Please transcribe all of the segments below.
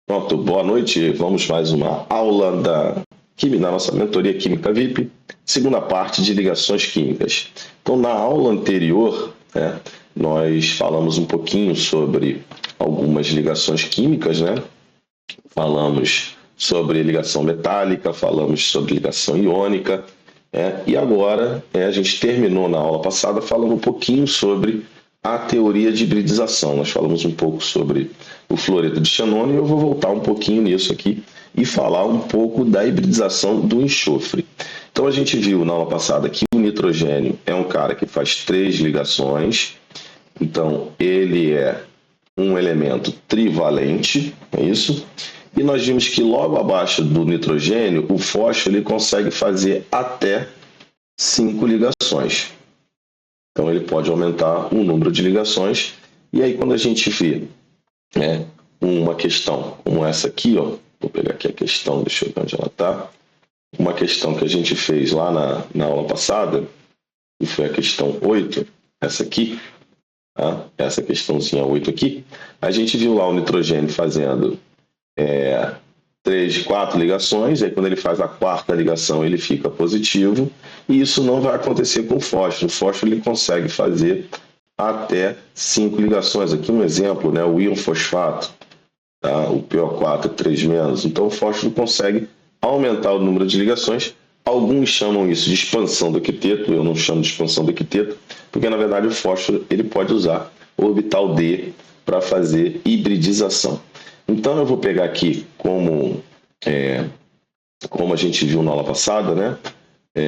Pronto, boa noite. Vamos mais uma aula da nossa mentoria Química VIP, segunda parte de ligações químicas. Então, na aula anterior, nós falamos um pouquinho sobre algumas ligações químicas, né? Falamos sobre ligação metálica, falamos sobre ligação iônica, e agora a gente terminou na aula passada falando um pouquinho sobre a teoria de hibridização. Nós falamos um pouco sobre o fluoreto de xenônio e eu vou voltar um pouquinho nisso aqui e falar um pouco da hibridização do enxofre. Então a gente viu na aula passada que o nitrogênio é um cara que faz 3 ligações, então ele é um elemento trivalente, é isso? E nós vimos que logo abaixo do nitrogênio, o fósforo ele consegue fazer até 5 ligações. Então ele pode aumentar o número de ligações. E aí quando a gente vê uma questão como essa aqui, ó, vou pegar aqui a questão, deixa eu ver onde ela está. Uma questão que a gente fez lá na aula passada, que foi a questão 8, essa aqui, tá? Essa questãozinha 8 aqui, a gente viu lá o nitrogênio fazendo 3, 4 ligações, aí quando ele faz a quarta ligação ele fica positivo, e isso não vai acontecer com o fósforo. O fósforo ele consegue fazer até 5 ligações. Aqui um exemplo, né? O íon fosfato, tá? O PO4 3-. Então o fósforo consegue aumentar o número de ligações. Alguns chamam isso de expansão do octeto, eu não chamo de expansão do octeto, porque na verdade o fósforo ele pode usar o orbital D para fazer hibridização. Então eu vou pegar aqui como a gente viu na aula passada, né?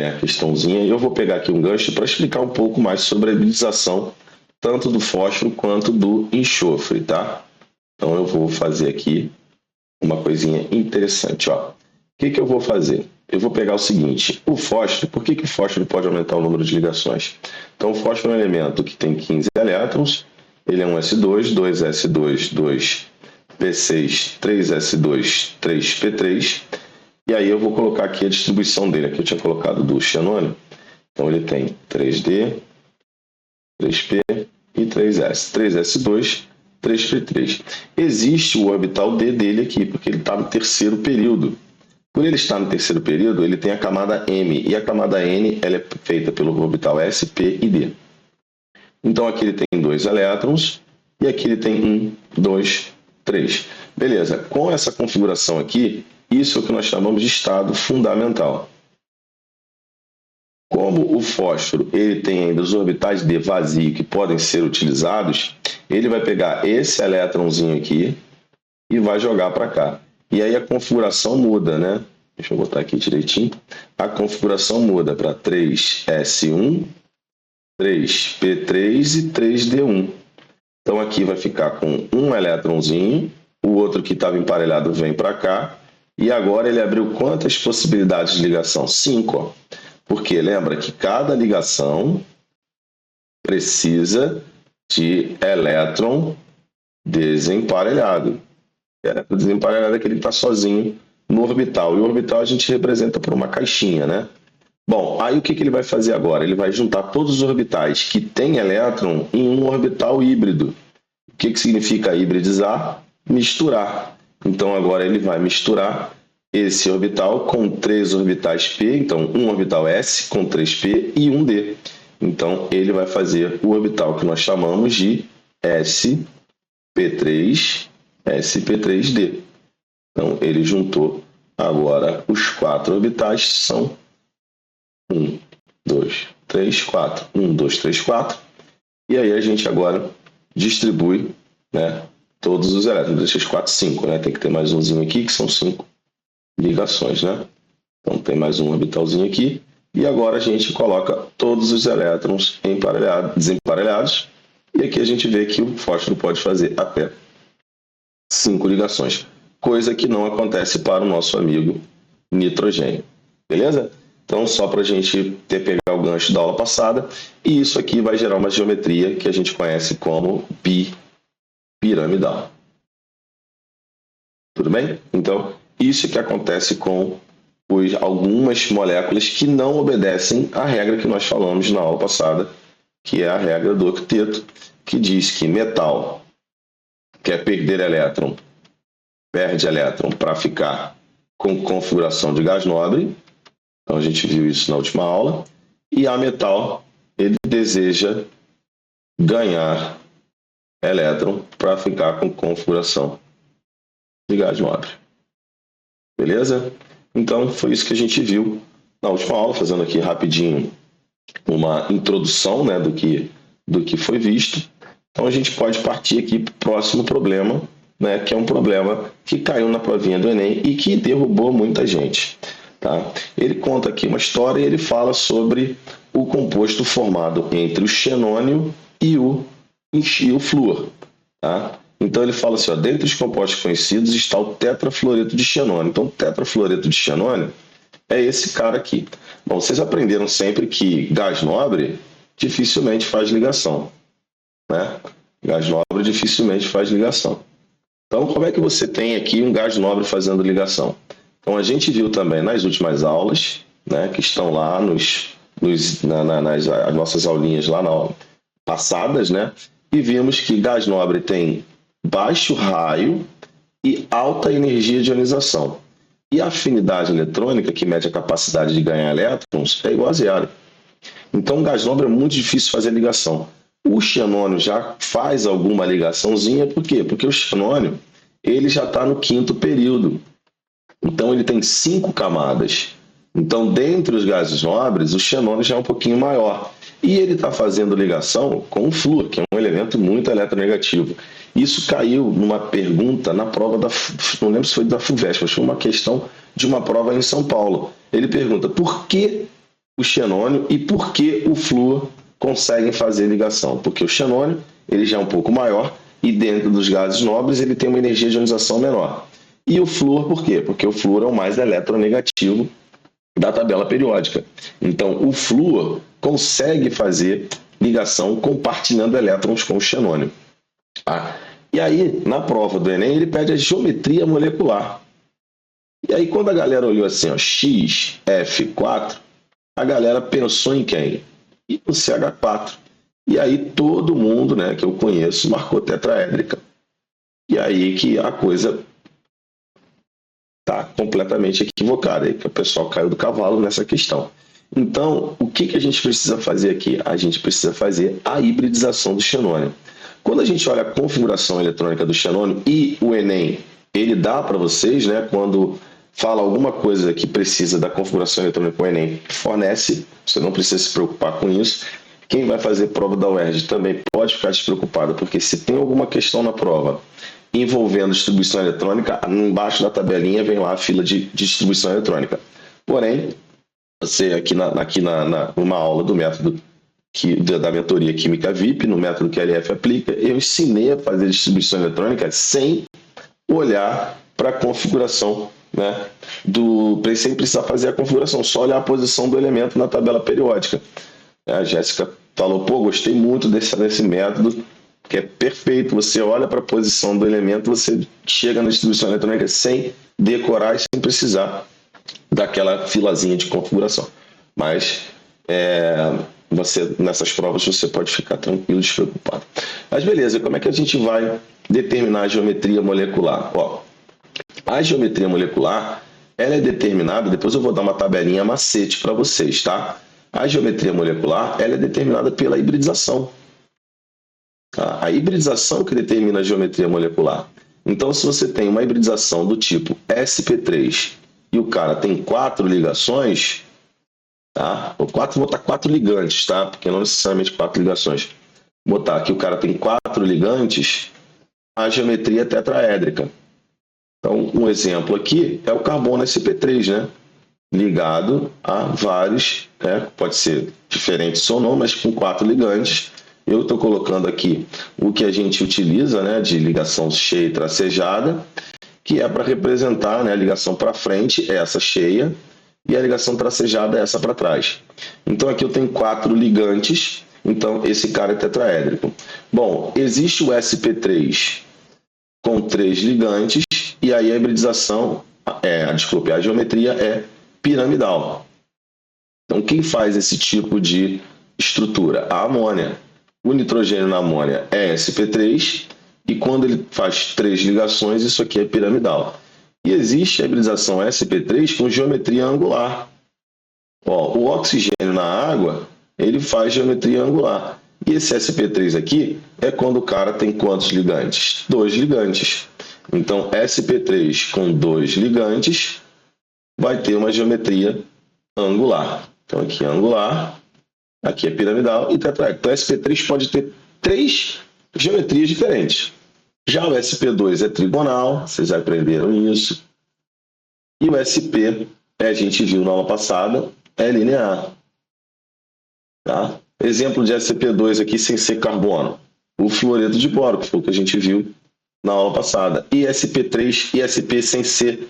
A questãozinha, e eu vou pegar aqui um gancho para explicar um pouco mais sobre a hibridização tanto do fósforo quanto do enxofre, tá? Então eu vou fazer aqui uma coisinha interessante, ó. O que eu vou fazer? Eu vou pegar o seguinte, o fósforo, por que o fósforo pode aumentar o número de ligações? Então o fósforo é um elemento que tem 15 elétrons, ele é um S2, 2S2, 2P6, 3S2, 3P3, e aí eu vou colocar aqui a distribuição dele. Aqui eu tinha colocado do xenônio. Então ele tem 3D, 3P e 3S. 3S2, 3P3. Existe o orbital D dele aqui, porque ele está no terceiro período. Por ele estar no terceiro período, ele tem a camada M. E a camada N ela é feita pelo orbital S, P e D. Então aqui ele tem 2 elétrons e aqui ele tem 1, 2, 3. Beleza, com essa configuração aqui, isso é o que nós chamamos de estado fundamental. Como o fósforo ele tem ainda os orbitais D vazio que podem ser utilizados, ele vai pegar esse elétronzinho aqui e vai jogar para cá. E aí a configuração muda, né? Deixa eu botar aqui direitinho. A configuração muda para 3S1, 3P3 e 3D1. Então aqui vai ficar com um elétronzinho, o outro que estava emparelhado vem para cá, e agora ele abriu quantas possibilidades de ligação? 5, ó. Porque lembra que cada ligação precisa de elétron desemparelhado. Elétron desemparelhado é aquele que está sozinho no orbital. E o orbital a gente representa por uma caixinha, né? Bom, aí o que ele vai fazer agora? Ele vai juntar todos os orbitais que têm elétron em um orbital híbrido. O que significa hibridizar? Misturar. Então agora ele vai misturar esse orbital com 3 orbitais P, então um orbital S com 3P e um D. Então ele vai fazer o orbital que nós chamamos de sp3, sp3D. Então ele juntou agora os 4 orbitais, são 1, 2, 3, 4. 1, 2, 3, 4. E aí a gente agora distribui, né, todos os elétrons. Deixa os 4, 5, né? Tem que ter mais umzinho aqui, que são 5 ligações, né? Então tem mais um orbitalzinho aqui. E agora a gente coloca todos os elétrons desemparelhados. E aqui a gente vê que o fósforo pode fazer até 5 ligações. Coisa que não acontece para o nosso amigo nitrogênio. Beleza? Então, só para a gente pegar o gancho da aula passada. E isso aqui vai gerar uma geometria que a gente conhece como bipiramidal. Tudo bem? Então, isso que acontece com algumas moléculas que não obedecem à regra que nós falamos na aula passada, que é a regra do octeto, que diz que metal quer perder elétron perde elétron para ficar com configuração de gás nobre. Então a gente viu isso na última aula. E a metal, ele deseja ganhar elétron para ficar com configuração de gás nobre. Beleza? Então foi isso que a gente viu na última aula, fazendo aqui rapidinho uma introdução, né, do que foi visto. Então a gente pode partir aqui para o próximo problema, né, que é um problema que caiu na provinha do Enem e que derrubou muita gente. Tá? Ele conta aqui uma história e ele fala sobre o composto formado entre o xenônio e o flúor. Tá? Então ele fala assim, ó, dentre os compostos conhecidos está o tetrafluoreto de xenônio. Então o tetrafluoreto de xenônio é esse cara aqui. Bom, vocês aprenderam sempre que gás nobre dificilmente faz ligação, né? Gás nobre dificilmente faz ligação. Então, como é que você tem aqui um gás nobre fazendo ligação? Então, a gente viu também nas últimas aulas, né, que estão lá nas nossas aulinhas lá na aula passadas, né? E vimos que gás nobre tem baixo raio e alta energia de ionização. E a afinidade eletrônica, que mede a capacidade de ganhar elétrons, é igual a zero. Então, o gás nobre é muito difícil fazer ligação. O xenônio já faz alguma ligaçãozinha, por quê? Porque o xenônio ele já está no quinto período. Então, ele tem 5 camadas. Então, dentre os gases nobres, o xenônio já é um pouquinho maior. E ele está fazendo ligação com o flúor, que é um elemento muito eletronegativo. Isso caiu numa pergunta na prova não lembro se foi da FUVEST, mas foi uma questão de uma prova em São Paulo. Ele pergunta por que o xenônio e por que o flúor conseguem fazer ligação? Porque o xenônio ele já é um pouco maior e dentro dos gases nobres ele tem uma energia de ionização menor. E o flúor por quê? Porque o flúor é o mais eletronegativo da tabela periódica. Então o flúor consegue fazer ligação compartilhando elétrons com o xenônio. Ah, e aí, na prova do Enem, ele pede a geometria molecular. E aí, quando a galera olhou assim, ó, XF4, a galera pensou em quem? E no CH4. E aí, todo mundo, né, que eu conheço marcou tetraédrica. E aí que a coisa está completamente equivocada, aí que o pessoal caiu do cavalo nessa questão. Então, o que a gente precisa fazer aqui? A gente precisa fazer a hibridização do xenônio. Quando a gente olha a configuração eletrônica do xenônio e o Enem, ele dá para vocês, né, quando fala alguma coisa que precisa da configuração eletrônica, o Enem fornece, você não precisa se preocupar com isso. Quem vai fazer prova da UERJ também pode ficar despreocupado, porque se tem alguma questão na prova envolvendo distribuição eletrônica, embaixo da tabelinha vem lá a fila de distribuição eletrônica. Porém, você aqui numa aula do método da mentoria Química VIP, no método que a LF aplica, eu ensinei a fazer distribuição eletrônica sem olhar para a configuração, né, sem precisar fazer a configuração, só olhar a posição do elemento na tabela periódica. A Jéssica falou, pô, gostei muito desse método, que é perfeito, você olha para a posição do elemento, você chega na distribuição eletrônica sem decorar e sem precisar daquela filazinha de configuração. Mas nessas provas você pode ficar tranquilo, despreocupado. Mas beleza, como é que a gente vai determinar a geometria molecular? Ó, a geometria molecular ela é determinada, depois eu vou dar uma tabelinha macete para vocês, tá? A geometria molecular ela é determinada pela hibridização. Tá? A hibridização que determina a geometria molecular. Então, se você tem uma hibridização do tipo sp3 e o cara tem 4 ligações, tá? Vou botar 4 ligantes, tá? Porque não necessariamente 4 ligações. Vou botar que o cara tem 4 ligantes, a geometria é tetraédrica. Então, um exemplo aqui é o carbono sp3, né? Ligado a vários, né? Pode ser diferentes ou não, mas com 4 ligantes. Eu estou colocando aqui o que a gente utiliza, né, de ligação cheia e tracejada, que é para representar, né, a ligação para frente, essa cheia, e a ligação tracejada é essa para trás. Então aqui eu tenho 4 ligantes, então esse cara é tetraédrico. Bom, existe o sp3 com 3 ligantes, e aí a hibridização, a geometria é piramidal. Então quem faz esse tipo de estrutura? A amônia. O nitrogênio na amônia é sp3 E quando ele faz 3 ligações, isso aqui é piramidal. E existe a hibridização sp3 com geometria angular. Ó, o oxigênio na água, ele faz geometria angular. E esse sp3 aqui é quando o cara tem quantos ligantes? 2 ligantes. Então, sp3 com 2 ligantes vai ter uma geometria angular. Então, aqui é angular, aqui é piramidal e tetraédrico. Então, sp3 pode ter 3 geometrias diferentes. Já o sp2 é trigonal, vocês aprenderam isso. E o sp, a gente viu na aula passada, é linear. Tá? Exemplo de sp2 aqui sem ser carbono. O fluoreto de boro, que foi o que a gente viu na aula passada. E sp3 e sp sem ser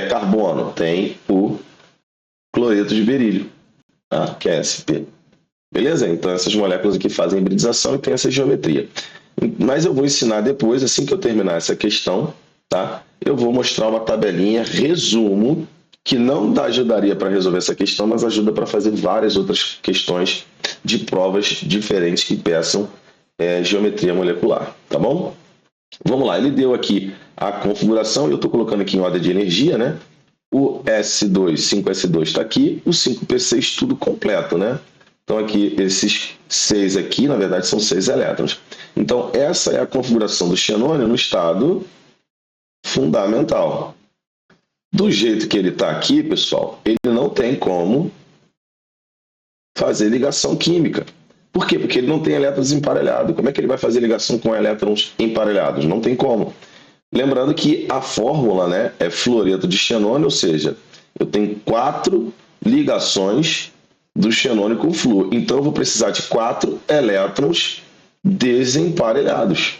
carbono. Tem o cloreto de berílio, tá? Que é sp. Beleza? Então essas moléculas aqui fazem hibridização e tem essa geometria. Mas eu vou ensinar depois, assim que eu terminar essa questão, tá? Eu vou mostrar uma tabelinha, resumo, que não ajudaria para resolver essa questão, mas ajuda para fazer várias outras questões de provas diferentes que peçam geometria molecular, tá bom? Vamos lá, ele deu aqui a configuração, eu estou colocando aqui em ordem de energia, né? O S2, 5S2 está aqui, o 5P6 tudo completo, né? Então aqui, esses 6 aqui, na verdade, são 6 elétrons. Então, essa é a configuração do xenônio no estado fundamental. Do jeito que ele está aqui, pessoal, ele não tem como fazer ligação química. Por quê? Porque ele não tem elétrons emparelhados. Como é que ele vai fazer ligação com elétrons emparelhados? Não tem como. Lembrando que a fórmula, né, é fluoreto de xenônio, ou seja, eu tenho 4 ligações do xenônio com flúor. Então, eu vou precisar de 4 elétrons desemparelhados.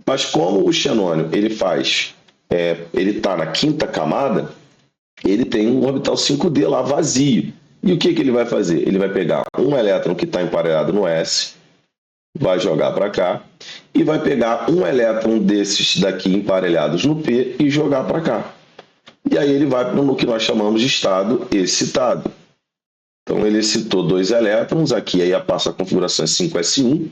Mas como o xenônio ele está na 5ª camada, ele tem um orbital 5D lá vazio. E o que ele vai fazer? Ele vai pegar um elétron que está emparelhado no S, vai jogar para cá, e vai pegar um elétron desses daqui emparelhados no P e jogar para cá. E aí ele vai para o que nós chamamos de estado excitado. Então ele excitou 2 elétrons, aqui aí passa a configuração é 5s1,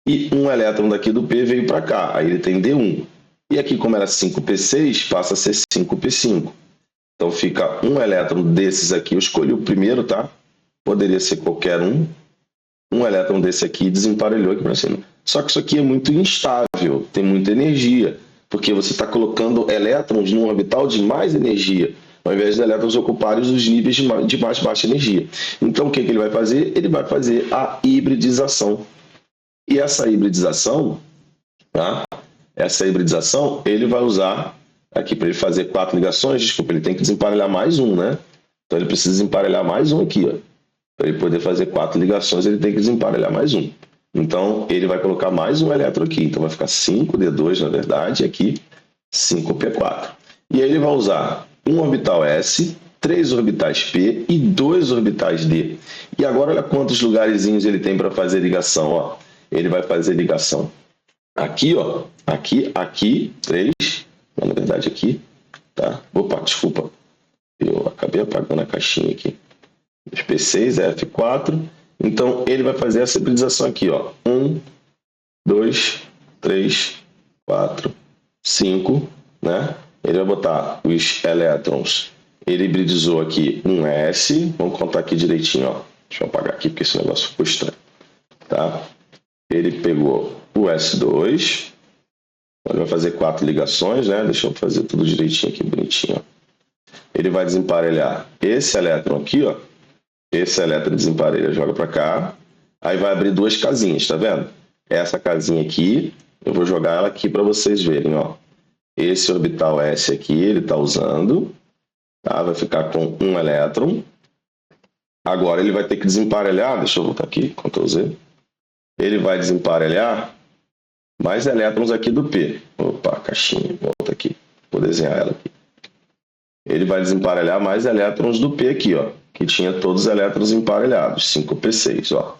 e um elétron daqui do P veio para cá, aí ele tem D1. E aqui, como era 5p6, passa a ser 5p5. Então fica um elétron desses aqui, eu escolhi o primeiro, tá? Poderia ser qualquer um. Um elétron desse aqui desemparelhou aqui para cima. Só que isso aqui é muito instável, tem muita energia, porque você está colocando elétrons num orbital de mais energia, ao invés de elétrons ocuparem os níveis de mais baixa energia. Então o que ele vai fazer? Ele vai fazer a hibridização. E essa hibridização, tá? Essa hibridização ele vai usar aqui para ele fazer 4 ligações. Desculpa, ele tem que desemparelhar mais um, né? Então ele precisa desemparelhar mais um aqui, ó. Para ele poder fazer 4 ligações, ele tem que desemparelhar mais um. Então ele vai colocar mais um elétron aqui. Então vai ficar 5D2, na verdade, e aqui 5P4. E aí ele vai usar um orbital S, 3 orbitais P e 2 orbitais D. E agora olha quantos lugarzinhos ele tem para fazer ligação, ó. Ele vai fazer ligação aqui, ó, aqui, 3, na verdade aqui, tá? Opa, desculpa, eu acabei apagando a caixinha aqui. P6, F4, então ele vai fazer essa hibridização aqui, ó, 1, 2, 3, 4, 5, né? Ele vai botar os elétrons, ele hibridizou aqui um S, vamos contar aqui direitinho, ó, deixa eu apagar aqui porque esse negócio ficou estranho, tá? Ele pegou o S2, ele vai fazer 4 ligações, né? Deixa eu fazer tudo direitinho aqui, bonitinho. Ó. Ele vai desemparelhar esse elétron aqui, ó. Esse elétron desemparelha, joga para cá. Aí vai abrir 2 casinhas, tá vendo? Essa casinha aqui, eu vou jogar ela aqui para vocês verem, ó. Esse orbital S aqui, ele está usando, tá? Vai ficar com um elétron. Agora ele vai ter que desemparelhar, deixa eu voltar aqui, Ctrl Z. Ele vai desemparelhar mais elétrons aqui do P. Opa, caixinha, volta aqui. Vou desenhar ela aqui. Ele vai desemparelhar mais elétrons do P aqui, ó. Que tinha todos os elétrons emparelhados. 5P6, ó.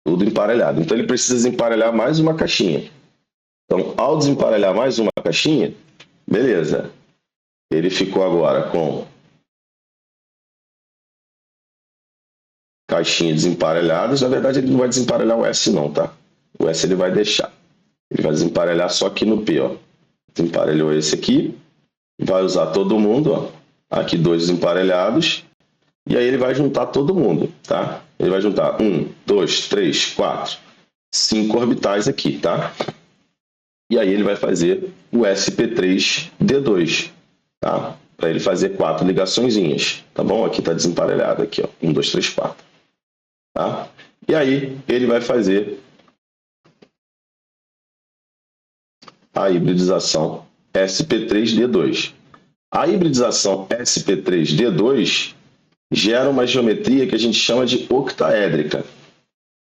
Tudo emparelhado. Então ele precisa desemparelhar mais uma caixinha. Então, ao desemparelhar mais uma caixinha, beleza. Ele ficou agora com caixinhas desemparelhadas. Na verdade, ele não vai desemparelhar o S não, tá? O S ele vai deixar. Ele vai desemparelhar só aqui no P, ó. Desemparelhou esse aqui, vai usar todo mundo, ó. Aqui 2 desemparelhados, e aí ele vai juntar todo mundo, tá? Ele vai juntar 1, 2, 3, 4, 5 orbitais aqui, tá? E aí ele vai fazer o sp3d2, tá? Para ele fazer 4 ligaçõezinhas, tá bom? Aqui está desemparelhado, aqui, ó. 1, 2, 3, 4. Tá? E aí ele vai fazer a hibridização sp3d2. A hibridização sp3d2 gera uma geometria que a gente chama de octaédrica.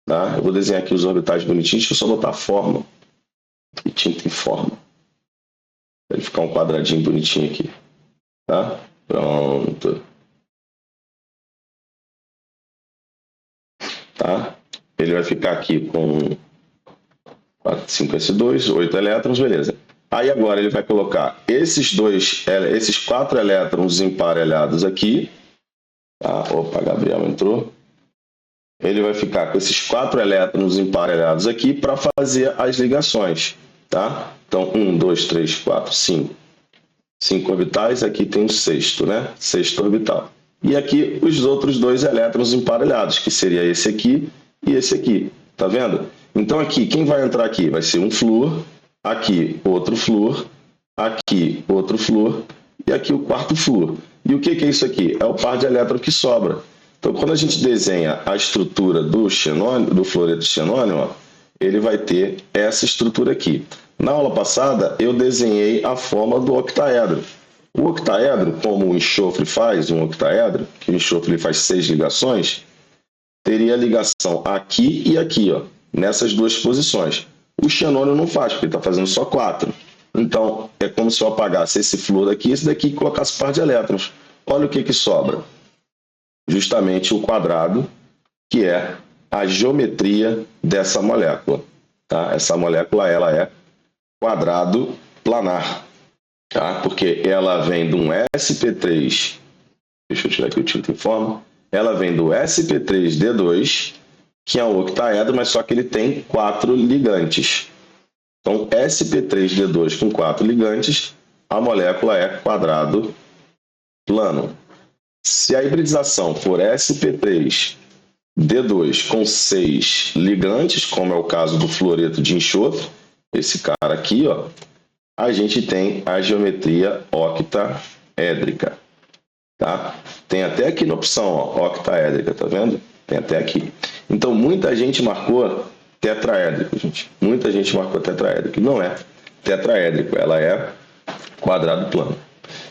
Tá? Eu vou desenhar aqui os orbitais bonitinhos, deixa eu só botar a forma e tinta em forma. Para ele ficar um quadradinho bonitinho aqui. Tá? Pronto. Tá? Ele vai ficar aqui com 5s2, 8 elétrons, beleza. Aí agora ele vai colocar esses 4 elétrons emparelhados aqui. Tá? Opa, Gabriel entrou. Ele vai ficar com esses 4 elétrons emparelhados aqui para fazer as ligações. Tá? Então, 1, 2, 3, 4, 5. 5 orbitais, aqui tem o sexto, né? Sexto orbital. E aqui os outros 2 elétrons emparelhados, que seria esse aqui e esse aqui. Tá vendo? Então aqui, quem vai entrar aqui? Vai ser um flúor, aqui outro flúor, aqui outro flúor e aqui o quarto flúor. E o que é isso aqui? É o par de elétron que sobra. Então quando a gente desenha a estrutura do xenônio, do fluoreto xenônio, ó, ele vai ter essa estrutura aqui. Na aula passada eu desenhei a forma do octaedro. O octaedro, como o enxofre faz, um octaedro, que o enxofre faz 6 ligações, teria ligação aqui e aqui, ó, nessas 2 posições. O xenônio não faz, porque ele está fazendo só 4. Então, é como se eu apagasse esse flúor daqui e esse daqui e colocasse par de elétrons. Olha o que sobra. Justamente o quadrado, que é a geometria dessa molécula. Tá? Essa molécula ela é quadrado planar. Tá? Porque ela vem de um sp3, deixa eu tirar aqui o tinta em forma, ela vem do sp3d2, que é um octaedro, mas só que ele tem 4 ligantes. Então, sp3d2 com 4 ligantes, a molécula é quadrado plano. Se a hibridização for sp3d2 com 6 ligantes, como é o caso do fluoreto de enxofre, esse cara aqui, ó, a gente tem a geometria octaédrica. Tá? Tem até aqui na opção, ó, octaédrica, tá vendo? Tem até aqui. Então, muita gente marcou tetraédrico, gente. Muita gente marcou tetraédrico. Não é tetraédrico, ela é quadrado plano.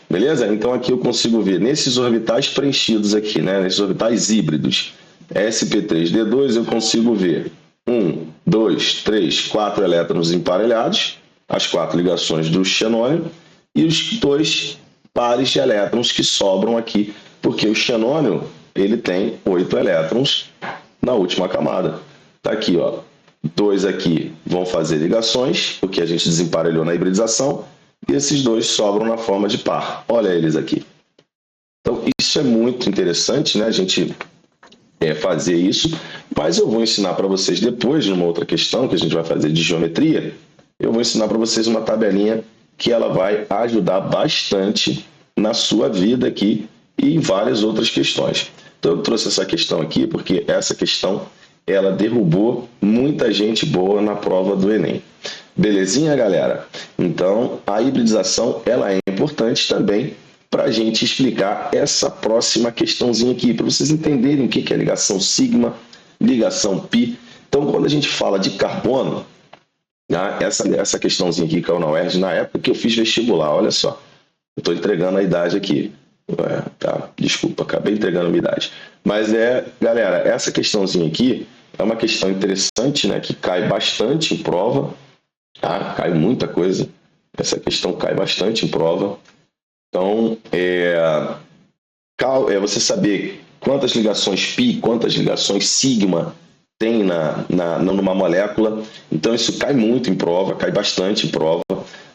Beleza? Então, aqui eu consigo ver nesses orbitais preenchidos aqui, né? Nesses orbitais híbridos, sp3d2, eu consigo ver 1, 2, 3, 4 elétrons emparelhados, as 4 ligações do xenônio, e os 2 pares de elétrons que sobram aqui, porque o xenônio ele tem 8 elétrons na última camada. Tá aqui, ó. 2 aqui vão fazer ligações, o que a gente desemparelhou na hibridização, e esses 2 sobram na forma de par. Olha eles aqui. Então, isso é muito interessante, né? A gente fazer isso, mas eu vou ensinar para vocês depois, numa outra questão que a gente vai fazer de geometria, eu vou ensinar para vocês uma tabelinha que ela vai ajudar bastante na sua vida aqui e em várias outras questões. Então, eu trouxe essa questão aqui porque essa questão ela derrubou muita gente boa na prova do Enem. Belezinha, galera? Então, a hibridização ela é importante também para a gente explicar essa próxima questãozinha aqui, para vocês entenderem o que é ligação sigma, ligação pi. Então, quando a gente fala de carbono, essa questãozinha aqui caiu na UERJ na época que eu fiz vestibular, olha só. Eu estou entregando a idade aqui. Desculpa, acabei entregando a minha idade. Mas galera, essa questãozinha aqui é uma questão interessante, né, que cai bastante em prova. Tá? Cai muita coisa. Essa questão cai bastante em prova. Então, você saber quantas ligações π, quantas ligações sigma tem numa molécula. Então, isso cai muito em prova, cai bastante em prova.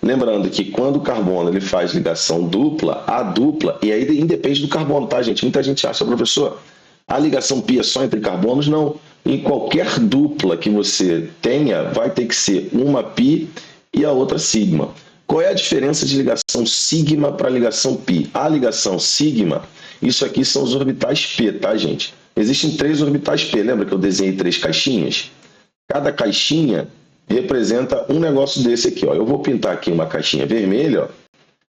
Lembrando que quando o carbono ele faz ligação dupla, a dupla, e aí independe do carbono, tá, gente? Muita gente acha, professor, a ligação π é só entre carbonos? Não, Em qualquer dupla que você tenha, vai ter que ser uma π e a outra sigma. Qual é a diferença de ligação sigma para ligação π? A ligação sigma, isso aqui são os orbitais p, tá, gente? Existem 3 orbitais p, lembra que eu desenhei 3 caixinhas? Cada caixinha representa um negócio desse aqui, ó. Eu vou pintar aqui uma caixinha vermelha, ó.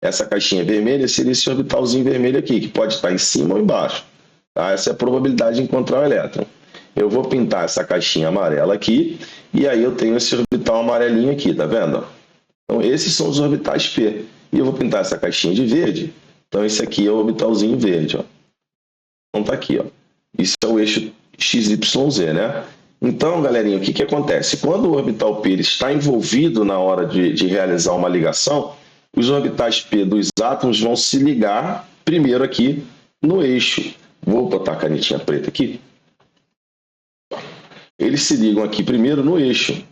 Essa caixinha vermelha seria esse orbitalzinho vermelho aqui, que pode estar em cima ou embaixo. Tá? Essa é a probabilidade de encontrar o elétron. Eu vou pintar essa caixinha amarela aqui, e aí eu tenho esse orbital amarelinho aqui, tá vendo? Então, esses são os orbitais P. E eu vou pintar essa caixinha de verde. Então, esse aqui é o orbitalzinho verde, ó. Então, tá aqui, ó. Isso é o eixo XYZ, né? Então, galerinha, o que que acontece? Quando o orbital P está envolvido na hora de realizar uma ligação, os orbitais P dos átomos vão se ligar primeiro aqui no eixo. Vou botar a canetinha preta aqui. Eles se ligam aqui primeiro no eixo,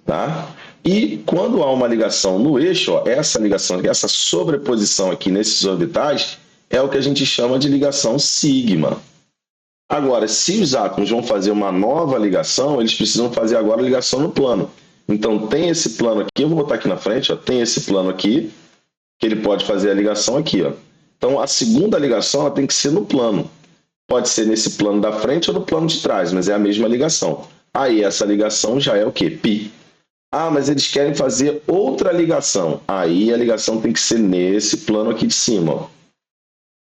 tá? E quando há uma ligação no eixo, ó, essa ligação, essa sobreposição aqui nesses orbitais, é o que a gente chama de ligação sigma. Agora, se os átomos vão fazer uma nova ligação, eles precisam fazer agora a ligação no plano. Então, tem esse plano aqui, eu vou botar aqui na frente, ó, tem esse plano aqui, que ele pode fazer a ligação aqui, ó. Então, a segunda ligação ela tem que ser no plano. Pode ser nesse plano da frente ou no plano de trás, mas é a mesma ligação. Aí, essa ligação já é o quê? Π. Ah, mas eles querem fazer outra ligação. Aí, a ligação tem que ser nesse plano aqui de cima, ó.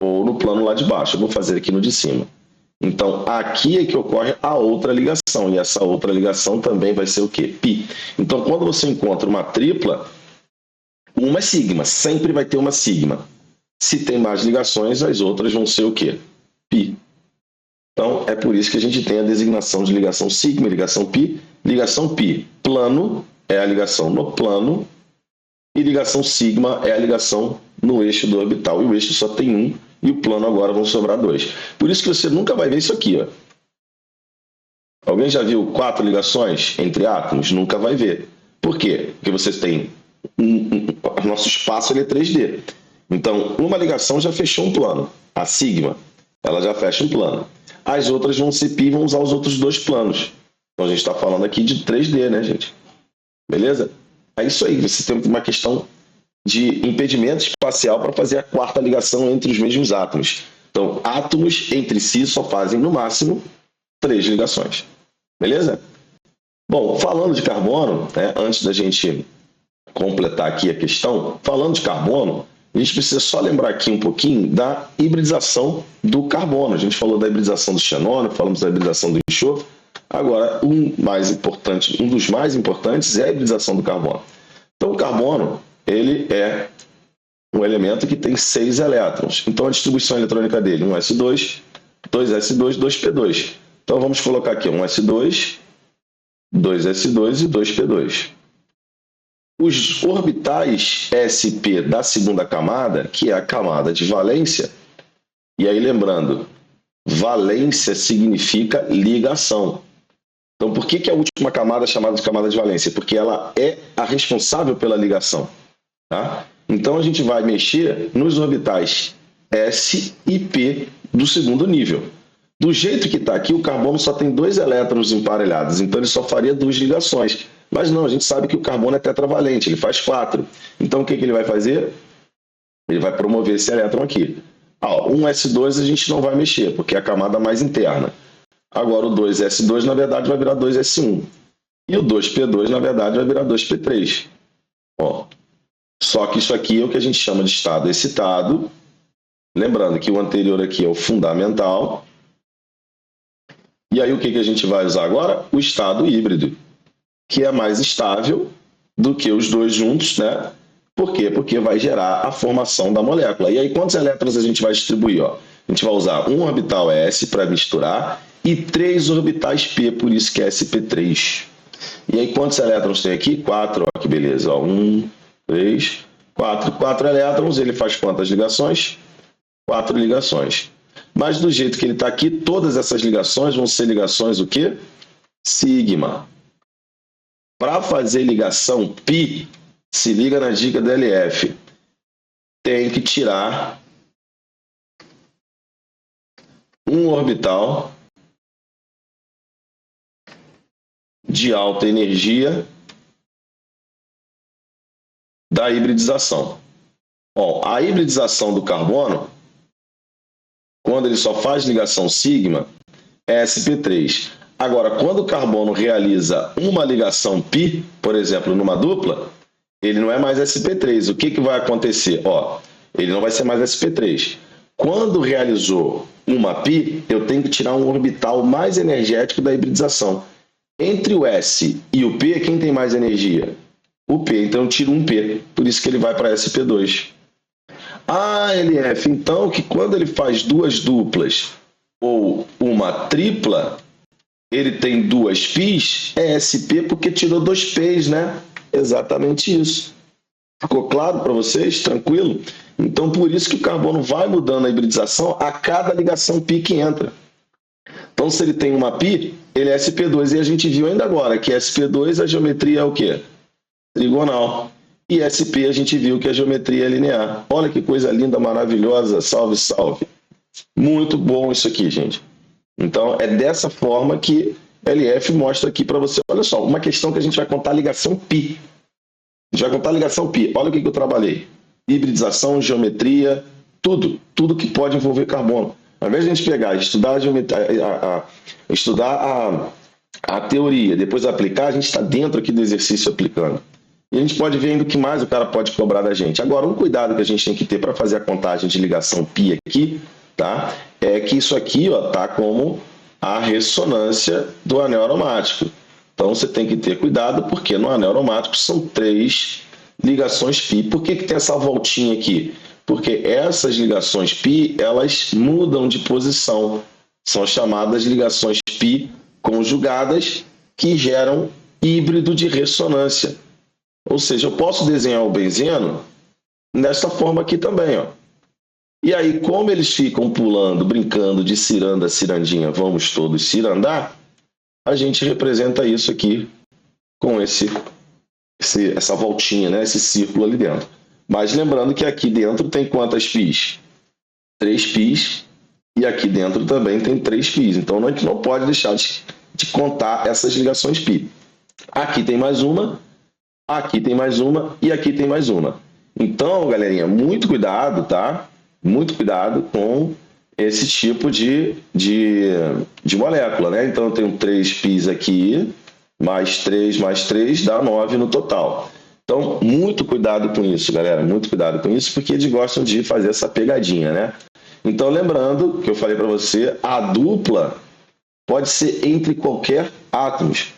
Ou no plano lá de baixo. Eu vou fazer aqui no de cima. Então, aqui é que ocorre a outra ligação. E essa outra ligação também vai ser o quê? Π. Então, quando você encontra uma tripla, uma é sigma. Sempre vai ter uma sigma. Se tem mais ligações, as outras vão ser o quê? Π. Então, é por isso que a gente tem a designação de ligação sigma, ligação π. Ligação π, plano, é a ligação no plano. E ligação sigma é a ligação no eixo do orbital. E o eixo só tem um, e o plano agora vão sobrar 2. Por isso que você nunca vai ver isso aqui, ó. Alguém já viu 4 ligações entre átomos? Nunca vai ver. Por quê? Porque vocês têm... nosso espaço ele é 3D. Então, uma ligação já fechou um plano. A sigma, ela já fecha um plano. As outras vão ser π e vão usar os outros 2 planos. Então, a gente está falando aqui de 3D, né, gente? Beleza? É isso aí. Você tem uma questão de impedimento espacial para fazer a 4ª ligação entre os mesmos átomos. Então, átomos entre si só fazem, no máximo, 3 ligações. Beleza? Bom, falando de carbono, né, antes da gente completar aqui a questão, falando de carbono, a gente precisa só lembrar aqui um pouquinho da hibridização do carbono. A gente falou da hibridização do xenônio, falamos da hibridização do enxofre. Agora, um dos mais importantes é a hibridização do carbono. Então, o carbono, ele é um elemento que tem 6 elétrons. Então, a distribuição eletrônica dele, 1s2, 2s2, 2p2. Então, vamos colocar aqui 1s2, 2s2 e 2p2. Os orbitais sp da segunda camada, que é a camada de valência, e aí lembrando, valência significa ligação. Então, por que a última camada é chamada de camada de valência? Porque ela é a responsável pela ligação. Tá? Então, a gente vai mexer nos orbitais S e P do segundo nível. Do jeito que está aqui, o carbono só tem 2 elétrons emparelhados, então ele só faria 2 ligações. Mas não, a gente sabe que o carbono é tetravalente, ele faz 4. Então, o que ele vai fazer? Ele vai promover esse elétron aqui. Um S2 a gente não vai mexer, porque é a camada mais interna. Agora, o 2S2, na verdade, vai virar 2S1. E o 2P2, na verdade, vai virar 2P3. Ó. Só que isso aqui é o que a gente chama de estado excitado. Lembrando que o anterior aqui é o fundamental. E aí, o que a gente vai usar agora? O estado híbrido, que é mais estável do que os dois juntos, né? Por quê? Porque vai gerar a formação da molécula. E aí, quantos elétrons a gente vai distribuir? Ó? A gente vai usar um orbital S para misturar e 3 orbitais P, por isso que é sp3. E aí, quantos elétrons tem aqui? 4, ó, que beleza. 1, 3, 4. 4 elétrons, ele faz quantas ligações? 4 ligações. Mas do jeito que ele está aqui, todas essas ligações vão ser ligações o quê? Sigma. Para fazer ligação π, se liga na dica da LF, tem que tirar um orbital de alta energia da hibridização. Bom, a hibridização do carbono, quando ele só faz ligação sigma, é sp3. Agora, quando o carbono realiza uma ligação π, por exemplo, numa dupla, ele não é mais sp3. O que vai acontecer? Ele não vai ser mais sp3. Quando realizou uma π, eu tenho que tirar um orbital mais energético da hibridização. Entre o S e o P, quem tem mais energia? O P, então eu tiro um P. Por isso que ele vai para sp2. LF, então, que quando ele faz duas duplas ou uma tripla, ele tem duas πs, é SP porque tirou dois P's, né? Exatamente isso. Ficou claro para vocês? Tranquilo? Então, por isso que o carbono vai mudando a hibridização a cada ligação π que entra. Então, se ele tem uma π, ele é sp2. E a gente viu ainda agora que sp2, a geometria é o quê? Trigonal. E SP a gente viu que a geometria é linear. Olha que coisa linda, maravilhosa. Salve, salve. Muito bom isso aqui, gente. Então, é dessa forma que LF mostra aqui para você. Olha só, uma questão que a gente vai contar a ligação π. A gente vai contar a ligação π. Olha o que eu trabalhei. Hibridização, geometria, tudo. Tudo que pode envolver carbono. Ao invés de a gente pegar e estudar a teoria, depois aplicar, a gente está dentro aqui do exercício aplicando. E a gente pode ver ainda o que mais o cara pode cobrar da gente. Agora, um cuidado que a gente tem que ter para fazer a contagem de ligação π aqui, tá? É que isso aqui tá como a ressonância do anel aromático. Então, você tem que ter cuidado, porque no anel aromático são 3 ligações π. Por que tem essa voltinha aqui? Porque essas ligações π, elas mudam de posição. São chamadas ligações π conjugadas, que geram híbrido de ressonância. Ou seja, eu posso desenhar o benzeno dessa forma aqui também. E aí, como eles ficam pulando, brincando de ciranda, cirandinha, vamos todos cirandar, a gente representa isso aqui com essa voltinha, né? Esse círculo ali dentro. Mas lembrando que aqui dentro tem quantas πs? 3 πs. E aqui dentro também tem 3 πs. Então, a gente não pode deixar de contar essas ligações π. Aqui tem mais uma. Aqui tem mais uma e aqui tem mais uma. Então, galerinha, muito cuidado, tá? Muito cuidado com esse tipo de molécula, né? Então, eu tenho 3 πs aqui, mais 3 dá 9 no total. Então, muito cuidado com isso, galera. Muito cuidado com isso, porque eles gostam de fazer essa pegadinha, né? Então, lembrando que eu falei para você, a dupla pode ser entre qualquer átomos.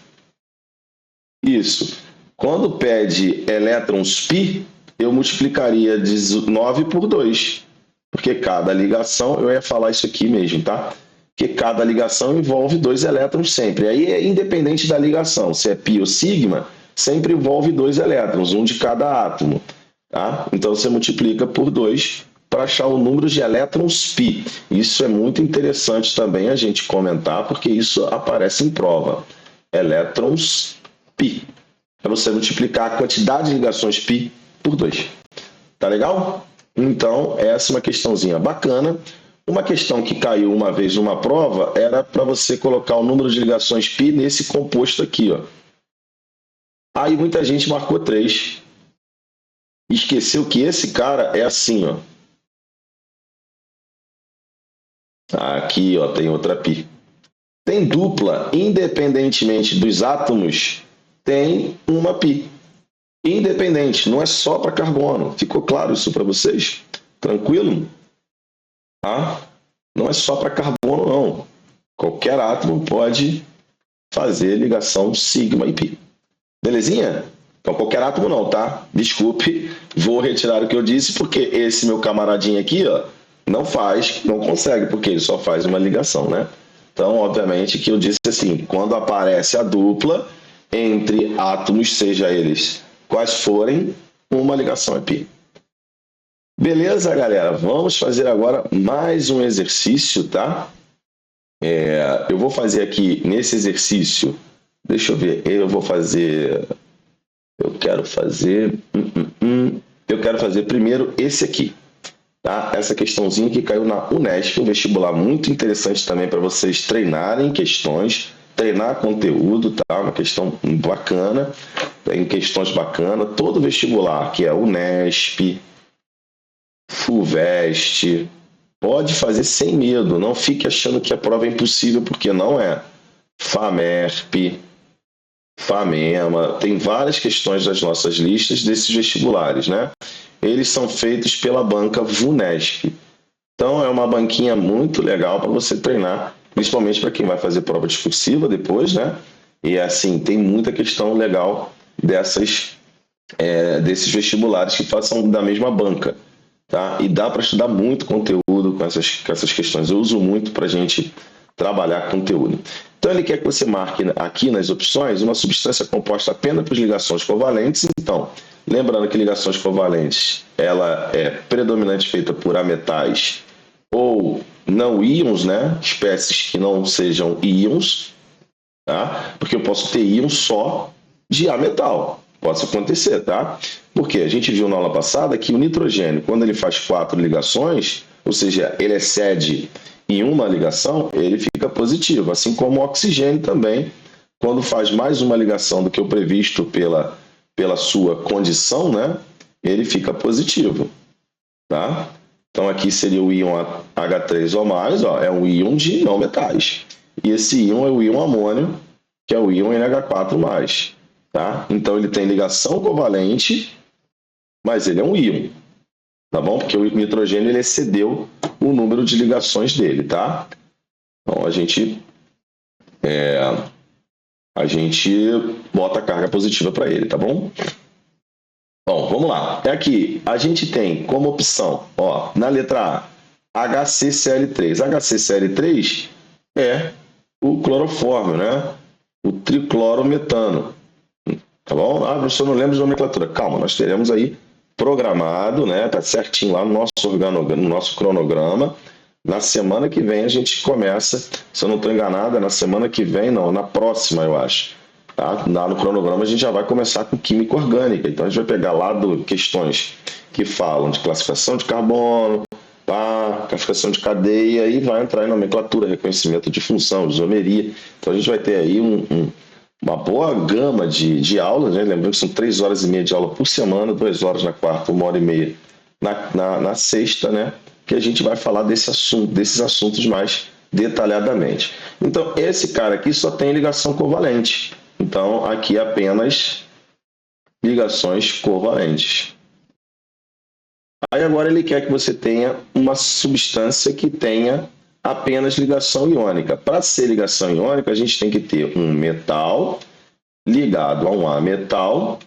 Isso. Quando pede elétrons π, eu multiplicaria 9 por 2. Porque cada ligação, eu ia falar isso aqui mesmo, tá? Porque cada ligação envolve 2 elétrons sempre. Aí é independente da ligação. Se é π ou sigma, sempre envolve 2 elétrons, um de cada átomo. Tá? Então você multiplica por 2 para achar o número de elétrons π. Isso é muito interessante também a gente comentar, porque isso aparece em prova. Elétrons π. É você multiplicar a quantidade de ligações π por 2. Tá legal? Então, essa é uma questãozinha bacana. Uma questão que caiu uma vez numa prova era para você colocar o número de ligações π nesse composto aqui. Aí muita gente marcou 3. Esqueceu que esse cara é assim. Aqui tem outra π. Tem dupla, independentemente dos átomos, tem uma π. Independente, não é só para carbono. Ficou claro isso para vocês? Tranquilo? Tá? Não é só para carbono, não. Qualquer átomo pode fazer ligação sigma e π. Belezinha? Então, qualquer átomo não, tá? Desculpe, vou retirar o que eu disse, porque esse meu camaradinho aqui, não consegue, porque ele só faz uma ligação, né? Então, obviamente que eu disse assim, quando aparece a dupla entre átomos, seja eles quais forem, uma ligação é π. Beleza, galera? Vamos fazer agora mais um exercício, tá? Eu vou fazer aqui nesse exercício, deixa eu ver, eu quero fazer primeiro esse aqui, tá? Essa questãozinha que caiu na Unesp, um vestibular muito interessante também para vocês treinarem questões treinar conteúdo, tá? Uma questão bacana, tem questões bacanas. Todo vestibular, que é Unesp, FUVEST, pode fazer sem medo. Não fique achando que a prova é impossível, porque não é. FAMERP, FAMEMA, tem várias questões das nossas listas desses vestibulares, né? Eles são feitos pela banca VUNESP. Então é uma banquinha muito legal para você treinar, principalmente para quem vai fazer prova discursiva depois, né? E assim, tem muita questão legal desses vestibulares que são da mesma banca, tá? E dá para estudar muito conteúdo com essas questões. Eu uso muito para a gente trabalhar conteúdo. Então ele quer que você marque aqui nas opções uma substância composta apenas por ligações covalentes. Então, lembrando que ligações covalentes, ela é predominante feita por ametais ou não íons, né? Espécies que não sejam íons, tá? Porque eu posso ter íon só de ametal. Pode acontecer, tá? Porque a gente viu na aula passada que o nitrogênio, quando ele faz 4 ligações, ou seja, ele excede em uma ligação, ele fica positivo. Assim como o oxigênio também, quando faz mais uma ligação do que o previsto pela sua condição, né? Ele fica positivo, tá? Então aqui seria o íon H3O+, ó, é um íon de não metais. E esse íon é o íon amônio, que é o íon NH4+. Tá? Então ele tem ligação covalente, mas ele é um íon, tá bom? Porque o nitrogênio ele excedeu o número de ligações dele, tá? Então a gente bota a carga positiva para ele, tá bom? Bom, vamos lá. É aqui, a gente tem como opção, ó, na letra A, HCCl3. HCCl3 é o clorofórmio, né? O triclorometano. Tá bom? Ah, professor, não lembro de nomenclatura. Calma, nós teremos aí programado, né? Tá certinho lá no nosso cronograma. Na semana que vem a gente começa, se eu não estou enganado, na semana que vem, não, na próxima, eu acho. Tá? Lá no cronograma a gente já vai começar com química orgânica. Então a gente vai pegar lá questões que falam de classificação de carbono, classificação de cadeia, e vai entrar em nomenclatura, reconhecimento de função, isomeria. Então a gente vai ter aí uma boa gama de aulas, né? Lembrando que são 3 horas e meia de aula por semana, 2 horas na quarta, 1 hora e meia na sexta, né? Que a gente vai falar desses assuntos mais detalhadamente. Então, esse cara aqui só tem ligação covalente. Então, aqui apenas ligações covalentes. Aí agora ele quer que você tenha uma substância que tenha apenas ligação iônica. Para ser ligação iônica, a gente tem que ter um metal ligado a um ametal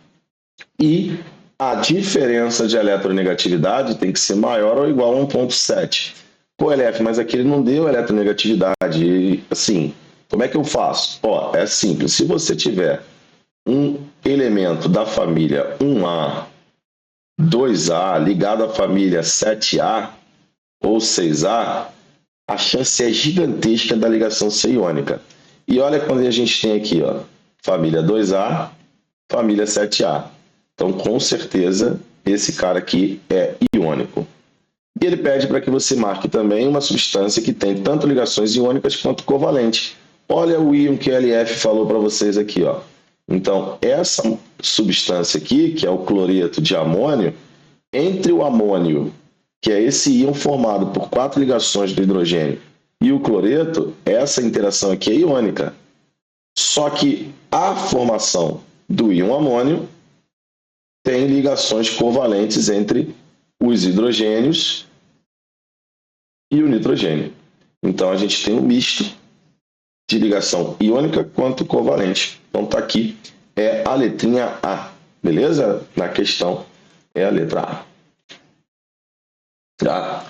e a diferença de eletronegatividade tem que ser maior ou igual a 1,7. Pô, LF, mas aqui ele não deu eletronegatividade. E, assim, como é que eu faço? Ó, é simples. Se você tiver um elemento da família 1A, 2A ligado à família 7A ou 6A, a chance é gigantesca da ligação ser iônica. E olha quando a gente tem aqui, ó, família 2A, família 7A. Então, com certeza, esse cara aqui é iônico. E ele pede para que você marque também uma substância que tem tanto ligações iônicas quanto covalentes. Olha o íon que a LF falou para vocês aqui, ó. Então, essa substância aqui, que é o cloreto de amônio, entre o amônio, que é esse íon formado por 4 ligações do hidrogênio, e o cloreto, essa interação aqui é iônica. Só que a formação do íon amônio tem ligações covalentes entre os hidrogênios e o nitrogênio. Então, a gente tem um misto de ligação iônica quanto covalente. Então, está aqui, é a letrinha A, beleza? Na questão é a letra A. Tá?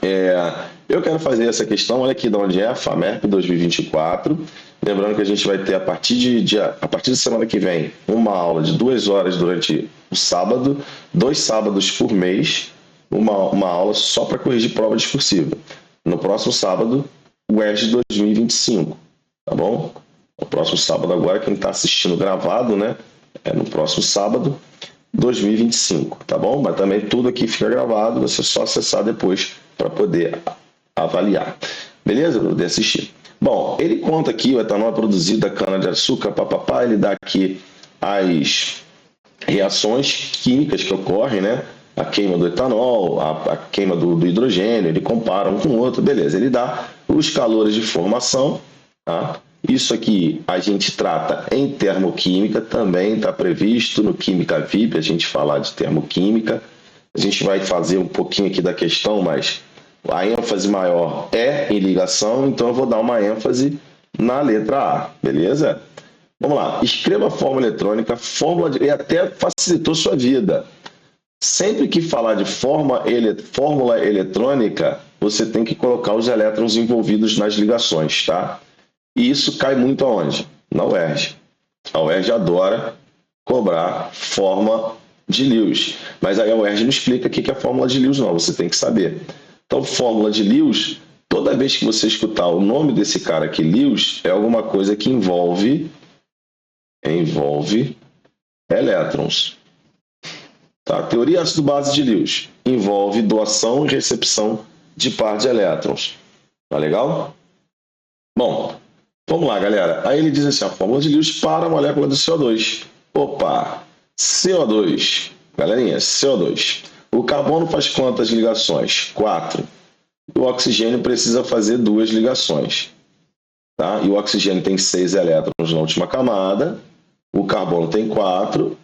Eu quero fazer essa questão, olha aqui de onde é, FAMERP 2024. Lembrando que a gente vai ter, a partir da semana que vem, uma aula de 2 horas durante o sábado, 2 sábados por mês, uma aula só para corrigir prova discursiva. No próximo sábado, o ERG 2025, tá bom? No próximo sábado agora, quem está assistindo gravado, né? É no próximo sábado, 2025, tá bom? Mas também tudo aqui fica gravado, você só acessar depois para poder avaliar. Beleza? Para poder assistir. Bom, ele conta aqui o etanol é produzido da cana-de-açúcar, papapá, ele dá aqui as reações químicas que ocorrem, né? A queima do etanol, a queima do hidrogênio, ele compara um com o outro, beleza. Ele dá os calores de formação, tá? Isso aqui a gente trata em termoquímica, também está previsto no Química VIP, a gente falar de termoquímica. A gente vai fazer um pouquinho aqui da questão, mas a ênfase maior é em ligação, então eu vou dar uma ênfase na letra A, beleza? Vamos lá, escreva a fórmula eletrônica, e até facilitou sua vida. Sempre que falar de fórmula eletrônica, você tem que colocar os elétrons envolvidos nas ligações, tá? E isso cai muito aonde? Na UERJ. A UERJ adora cobrar fórmula de Lewis, mas aí a UERJ não explica o que é a fórmula de Lewis, não, você tem que saber. Então, fórmula de Lewis, toda vez que você escutar o nome desse cara aqui, Lewis, é alguma coisa que envolve elétrons. Tá? Teoria ácido-base de Lewis envolve doação e recepção de par de elétrons. Tá legal? Bom, vamos lá, galera. Aí ele diz assim, a fórmula de Lewis para a molécula do CO2. Opa! CO2. Galerinha, CO2. O carbono faz quantas ligações? 4. O oxigênio precisa fazer 2 ligações. Tá? E o oxigênio tem 6 elétrons na última camada. O carbono tem 4.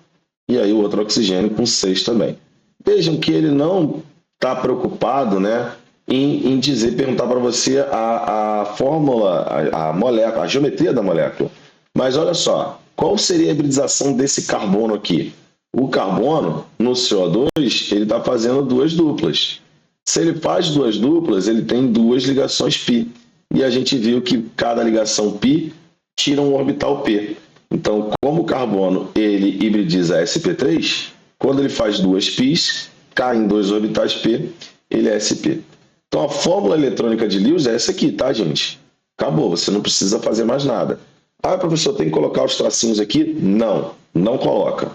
E aí o outro oxigênio com 6 também. Vejam que ele não está preocupado, né, em perguntar para você a fórmula, a molécula, a geometria da molécula. Mas olha só, qual seria a hibridização desse carbono aqui? O carbono, no CO2, ele está fazendo 2 duplas. Se ele faz 2 duplas, ele tem 2 ligações π. E a gente viu que cada ligação π tira um orbital p. Então, como o carbono ele hibridiza sp3, quando ele faz 2 π's, caem 2 orbitais p, ele é sp. Então, a fórmula eletrônica de Lewis é essa aqui, tá, gente? Acabou, você não precisa fazer mais nada. Ah, professor, tem que colocar os tracinhos aqui? Não, não coloca.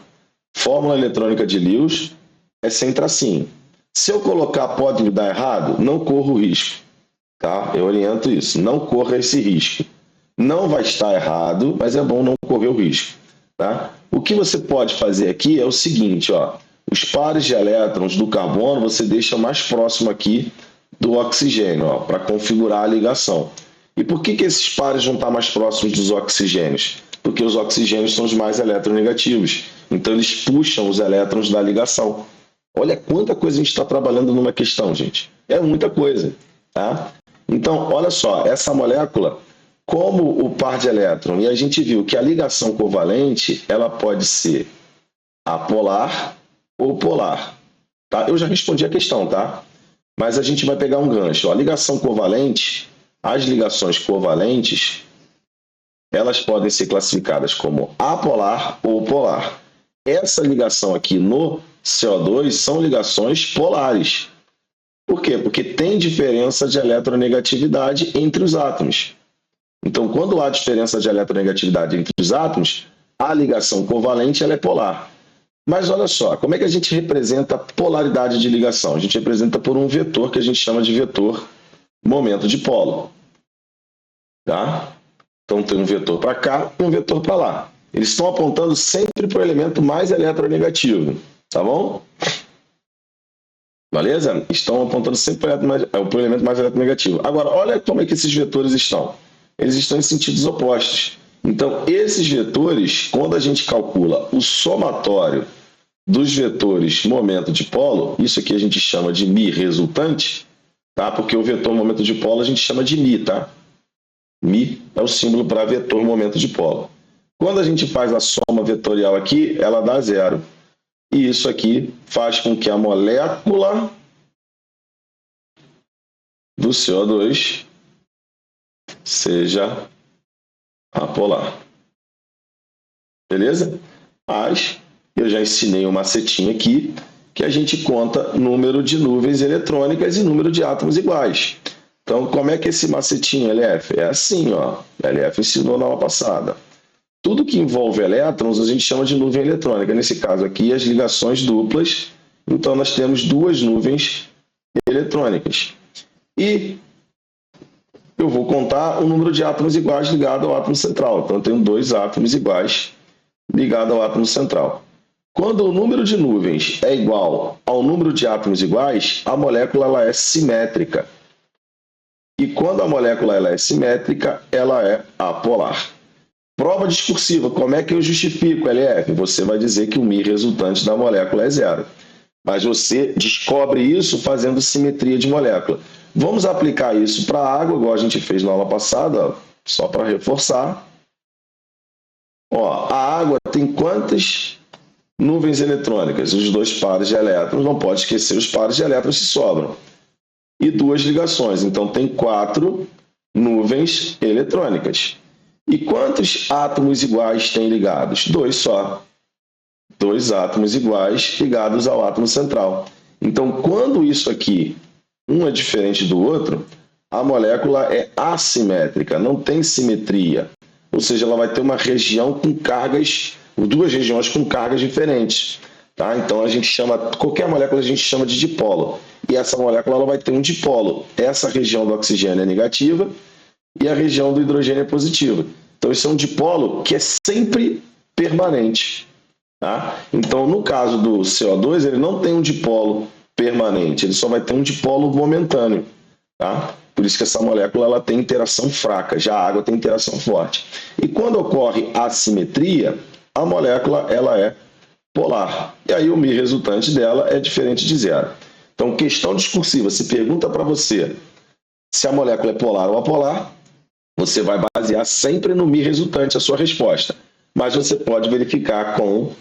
Fórmula eletrônica de Lewis é sem tracinho. Se eu colocar pode me dar errado, não corro o risco. Tá? Eu oriento isso, não corra esse risco. Não vai estar errado, mas é bom não correr o risco. Tá? O que você pode fazer aqui é o seguinte, ó, os pares de elétrons do carbono você deixa mais próximo aqui do oxigênio, para configurar a ligação. E por que esses pares vão estar mais próximos dos oxigênios? Porque os oxigênios são os mais eletronegativos. Então, eles puxam os elétrons da ligação. Olha quanta coisa a gente está trabalhando numa questão, gente. É muita coisa. Tá? Então, olha só, essa molécula, como o par de elétron, e a gente viu que a ligação covalente, ela pode ser apolar ou polar. Tá? Eu já respondi a questão, tá? Mas a gente vai pegar um gancho. A ligação covalente, as ligações covalentes, elas podem ser classificadas como apolar ou polar. Essa ligação aqui no CO2 são ligações polares. Por quê? Porque tem diferença de eletronegatividade entre os átomos. Então, quando há diferença de eletronegatividade entre os átomos, a ligação covalente ela é polar. Mas olha só, como é que a gente representa a polaridade de ligação? A gente representa por um vetor que a gente chama de vetor momento de polo. Tá? Então tem um vetor para cá e um vetor para lá. Eles estão apontando sempre para o elemento mais eletronegativo. Tá bom? Beleza? Estão apontando sempre para o elemento mais eletronegativo. Agora, olha como é que esses vetores estão. Eles estão em sentidos opostos. Então, esses vetores, quando a gente calcula o somatório dos vetores momento de polo, isso aqui a gente chama de μ resultante, tá? Porque o vetor momento de polo a gente chama de μ, tá? μ é o símbolo para vetor momento de polo. Quando a gente faz a soma vetorial aqui, ela dá 0. E isso aqui faz com que a molécula do CO2 seja apolar. Beleza? Mas eu já ensinei um macetinho aqui que a gente conta número de nuvens eletrônicas e número de átomos iguais. Então, como é que esse macetinho LF? É assim, ó. LF ensinou na aula passada. Tudo que envolve elétrons a gente chama de nuvem eletrônica. Nesse caso aqui, as ligações duplas. Então, nós temos 2 nuvens eletrônicas. E eu vou contar o número de átomos iguais ligado ao átomo central. Então, eu tenho 2 átomos iguais ligados ao átomo central. Quando o número de nuvens é igual ao número de átomos iguais, a molécula ela é simétrica. E quando a molécula ela é simétrica, ela é apolar. Prova discursiva, como é que eu justifico, LF? Você vai dizer que o μ resultante da molécula é 0. Mas você descobre isso fazendo simetria de molécula. Vamos aplicar isso para a água, igual a gente fez na aula passada, só para reforçar. Ó, a água tem quantas nuvens eletrônicas? Os 2 pares de elétrons, não pode esquecer os pares de elétrons que sobram. E 2 ligações, então tem 4 nuvens eletrônicas. E quantos átomos iguais tem ligados? 2 só. 2 átomos iguais ligados ao átomo central. Então, quando isso aqui, um é diferente do outro, a molécula é assimétrica, não tem simetria. Ou seja, ela vai ter uma região com cargas, 2 regiões com cargas diferentes. Tá? Então, a gente chama, qualquer molécula a gente chama de dipolo. E essa molécula ela vai ter um dipolo. Essa região do oxigênio é negativa e a região do hidrogênio é positiva. Então, isso é um dipolo que é sempre permanente. Tá? Então, no caso do CO2, ele não tem um dipolo permanente, ele só vai ter um dipolo momentâneo. Tá? Por isso que essa molécula ela tem interação fraca, já a água tem interação forte. E quando ocorre assimetria, a molécula ela é polar. E aí o μ resultante dela é diferente de 0. Então, questão discursiva, se pergunta para você se a molécula é polar ou apolar, você vai basear sempre no μ resultante a sua resposta. Mas você pode verificar com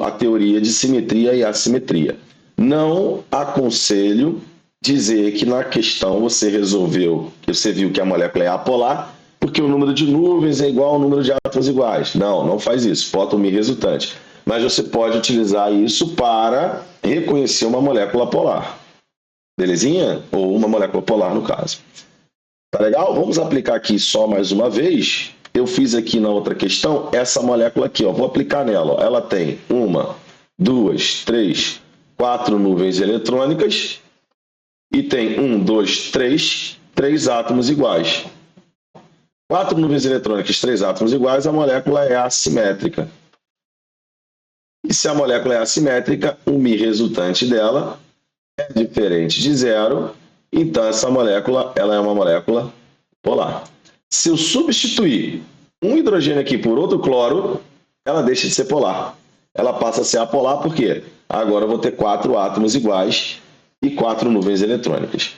a teoria de simetria e assimetria. Não aconselho dizer que na questão você viu que a molécula é apolar, porque o número de nuvens é igual ao número de átomos iguais. Não, não faz isso, bota o μ resultante. Mas você pode utilizar isso para reconhecer uma molécula polar. Belezinha? Ou uma molécula polar, no caso. Tá legal? Vamos aplicar aqui só mais uma vez. Eu fiz aqui na outra questão essa molécula aqui, ó. Vou aplicar nela. Ó. Ela tem 1, 2, 3, 4 nuvens eletrônicas e tem 1, 2, 3 átomos iguais. 4 nuvens eletrônicas, 3 átomos iguais, a molécula é assimétrica. E se a molécula é assimétrica, o μ resultante dela é diferente de 0, então essa molécula ela é uma molécula polar. Se eu substituir um hidrogênio aqui por outro cloro, ela deixa de ser polar. Ela passa a ser apolar porque agora eu vou ter 4 átomos iguais e 4 nuvens eletrônicas.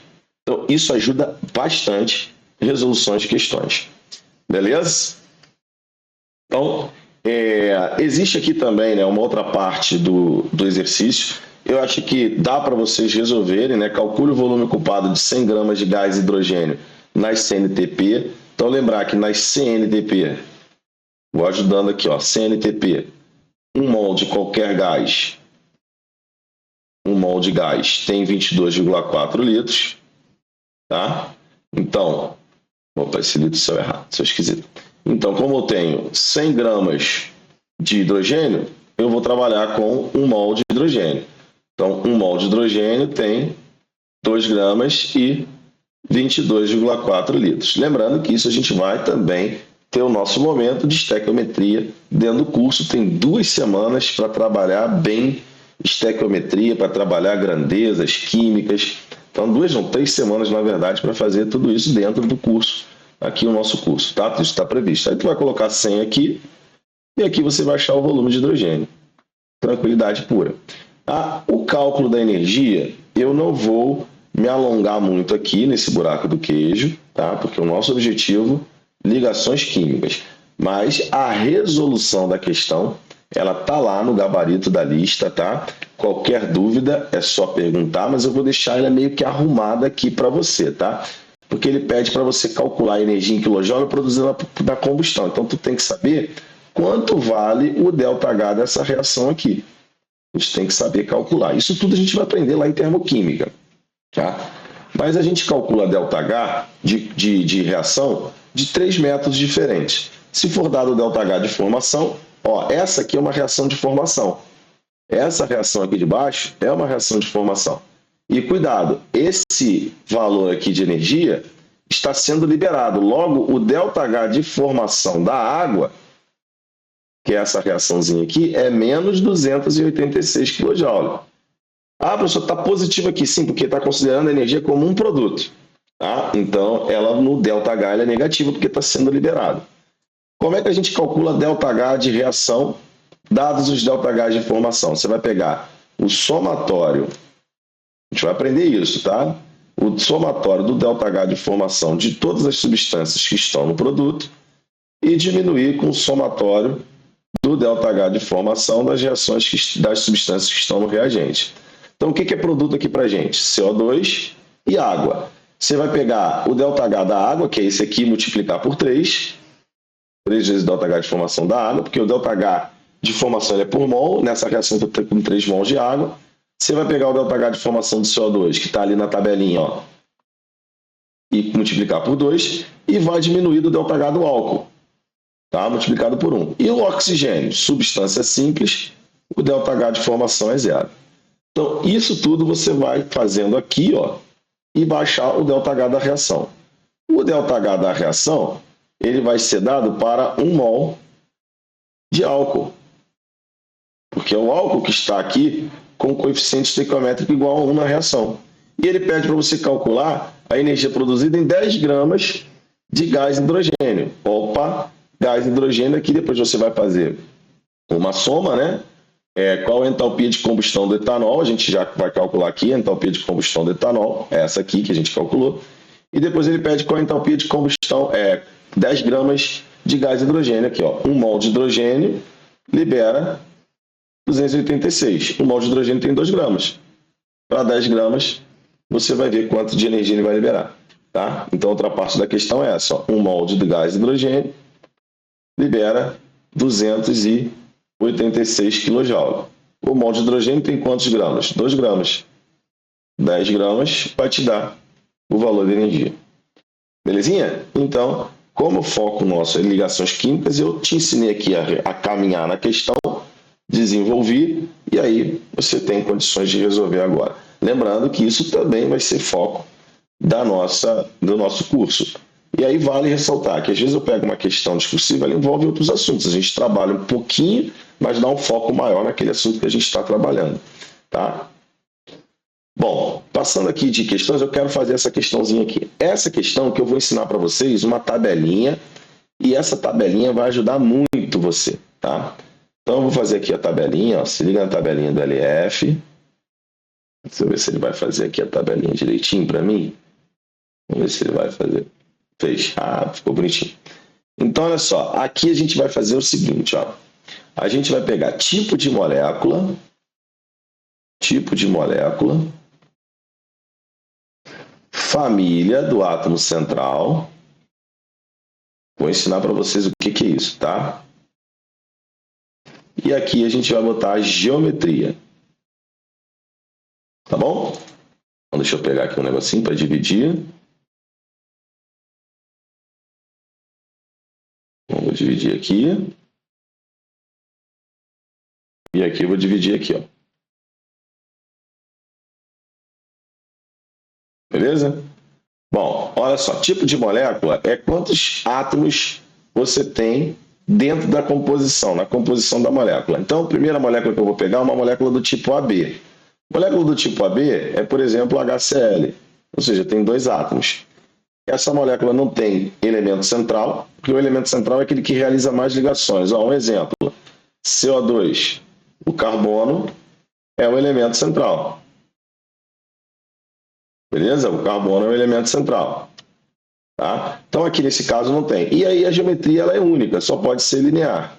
Então, isso ajuda bastante em resoluções de questões. Beleza? Então, existe aqui também, né, uma outra parte do exercício. Eu acho que dá para vocês resolverem, né? Calcule o volume ocupado de 100 gramas de gás hidrogênio nas CNTP. Então, lembrar que nas CNTP, vou ajudando aqui, ó, CNTP, 1 mol de qualquer gás, 1 mol de gás tem 22,4 litros, tá? Então, opa, esse litro saiu errado, sou esquisito. Então, como eu tenho 100 gramas de hidrogênio, eu vou trabalhar com 1 mol de hidrogênio. Então, 1 mol de hidrogênio tem 2 gramas e 22,4 litros. Lembrando que isso a gente vai também ter o nosso momento de estequiometria dentro do curso. Tem 2 semanas para trabalhar bem estequiometria, para trabalhar grandezas químicas. Então, 3 semanas, na verdade, para fazer tudo isso dentro do curso. Aqui o nosso curso, tá? Isso está previsto. Aí tu vai colocar 100 aqui e aqui você vai achar o volume de hidrogênio. Tranquilidade pura. O cálculo da energia, eu não vou me alongar muito aqui nesse buraco do queijo, tá? Porque o nosso objetivo, ligações químicas. Mas a resolução da questão, ela tá lá no gabarito da lista, tá? Qualquer dúvida é só perguntar, mas eu vou deixar ela meio que arrumada aqui para você, tá? Porque ele pede para você calcular a energia em quilojoule produzida na combustão. Então, tu tem que saber quanto vale o ΔH dessa reação aqui. A gente tem que saber calcular. Isso tudo a gente vai aprender lá em termoquímica. Tá? Mas a gente calcula ΔH de reação de 3 métodos diferentes. Se for dado o ΔH de formação, ó, essa aqui é uma reação de formação. Essa reação aqui de baixo é uma reação de formação. E cuidado, esse valor aqui de energia, está sendo liberado. Logo, o ΔH de formação da água, que é essa reaçãozinha aqui, é menos 286 kJ. Ah, professor, está positivo aqui, sim, porque está considerando a energia como um produto. Tá? Então, ela no ΔH ela é negativa porque está sendo liberado. Como é que a gente calcula ΔH de reação, dados os ΔH de formação? Você vai pegar o somatório, a gente vai aprender isso, tá? O somatório do ΔH de formação de todas as substâncias que estão no produto e diminuir com o somatório do ΔH de formação das reações das substâncias que estão no reagente. Então, o que é produto aqui para a gente? CO2 e água. Você vai pegar o ΔH da água, que é esse aqui, multiplicar por 3 vezes o ΔH de formação da água, porque o ΔH de formação ele é por mol, nessa reação eu estou com 3 mols de água. Você vai pegar o ΔH de formação do CO2, que está ali na tabelinha, ó, e multiplicar por 2, e vai diminuir do ΔH do álcool, tá? Multiplicado por 1. E o oxigênio, substância simples, o ΔH de formação é 0. Então, isso tudo você vai fazendo aqui, ó, e baixar o ΔH da reação. O ΔH da reação, ele vai ser dado para 1 mol de álcool, porque é o álcool que está aqui com o coeficiente estequiométrico igual a 1 na reação. E ele pede para você calcular a energia produzida em 10 gramas de gás hidrogênio. Opa, gás hidrogênio aqui, depois você vai fazer uma soma, né? Qual a entalpia de combustão do etanol? A gente já vai calcular aqui a entalpia de combustão do etanol, é essa aqui que a gente calculou. E depois ele pede qual a entalpia de combustão, 10 gramas de gás hidrogênio aqui, ó. 1 mol de hidrogênio libera 286. 1 mol de hidrogênio tem 2 gramas. Para 10 gramas, você vai ver quanto de energia ele vai liberar. Tá? Então, outra parte da questão é essa. Ó. 1 mol de gás hidrogênio libera 286 kJ. O mol de hidrogênio tem quantos gramas? 2 gramas. 10 gramas vai te dar o valor da energia. Belezinha? Então, como o foco nosso é ligações químicas, eu te ensinei aqui a caminhar na questão, desenvolvi, e aí você tem condições de resolver agora. Lembrando que isso também vai ser foco do nosso curso. E aí vale ressaltar que às vezes eu pego uma questão discursiva, ela envolve outros assuntos. A gente trabalha um pouquinho, mas dá um foco maior naquele assunto que a gente está trabalhando. Tá? Bom, passando aqui de questões, eu quero fazer essa questãozinha aqui. Essa questão que eu vou ensinar para vocês, uma tabelinha, e essa tabelinha vai ajudar muito você. Tá? Então eu vou fazer aqui a tabelinha, ó, se liga na tabelinha do LF. Deixa eu ver se ele vai fazer aqui a tabelinha direitinho para mim. Vamos ver se ele vai fazer. Fez. Ah, ficou bonitinho. Então, olha só. Aqui a gente vai fazer o seguinte, ó. A gente vai pegar tipo de molécula, família do átomo central. Vou ensinar para vocês o que é isso, tá? E aqui a gente vai botar a geometria. Tá bom? Então, deixa eu pegar aqui um negocinho para dividir. Vou dividir aqui. E aqui eu vou dividir aqui, ó. Beleza? Bom, olha só. Tipo de molécula é quantos átomos você tem dentro da composição, na composição da molécula. Então, a primeira molécula que eu vou pegar é uma molécula do tipo AB. Molécula do tipo AB é, por exemplo, HCl, ou seja, tem 2 átomos. Essa molécula não tem elemento central, porque o elemento central é aquele que realiza mais ligações. Ó, um exemplo, CO2, o carbono é o elemento central. Beleza? O carbono é o elemento central. Tá? Então, aqui nesse caso não tem. E aí a geometria ela é única, só pode ser linear.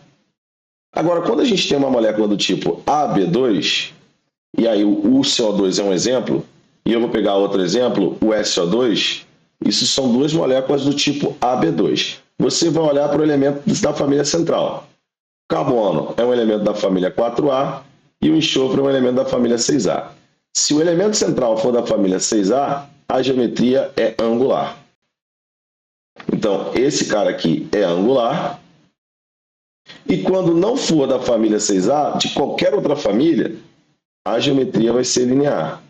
Agora, quando a gente tem uma molécula do tipo AB2, e aí o CO2 é um exemplo, e eu vou pegar outro exemplo, o SO2, isso são 2 moléculas do tipo AB2. Você vai olhar para o elemento da família central. O carbono é um elemento da família 4A e o enxofre é um elemento da família 6A. Se o elemento central for da família 6A, a geometria é angular. Então, esse cara aqui é angular. E quando não for da família 6A, de qualquer outra família, a geometria vai ser linear.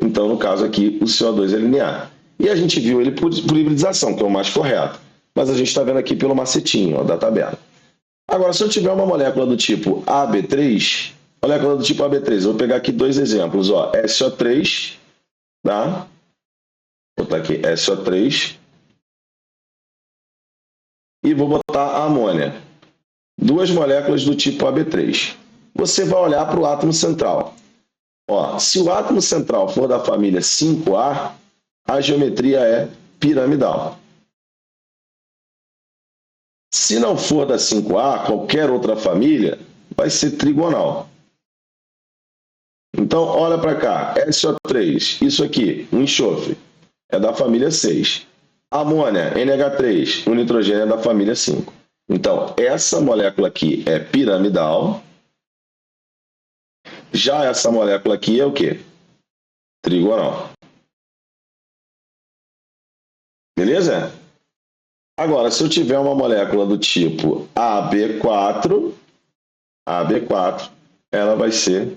Então, no caso aqui, o CO2 é linear. E a gente viu ele por hibridização, que é o mais correto. Mas a gente está vendo aqui pelo macetinho, ó, da tabela. Agora, se eu tiver uma molécula do tipo AB3, molécula do tipo AB3, eu vou pegar aqui dois exemplos, ó, SO3, tá? Vou botar aqui SO3 e vou botar a amônia. Duas moléculas do tipo AB3. Você vai olhar para o átomo central. Ó, se o átomo central for da família 5A, a geometria é piramidal. Se não for da 5A, qualquer outra família, vai ser trigonal. Então, olha para cá, SO3, isso aqui, um enxofre, é da família 6. Amônia, NH3, o nitrogênio é da família 5. Então, essa molécula aqui é piramidal. Já essa molécula aqui é o quê? Trigonal. Beleza? Agora, se eu tiver uma molécula do tipo AB4, ela vai ser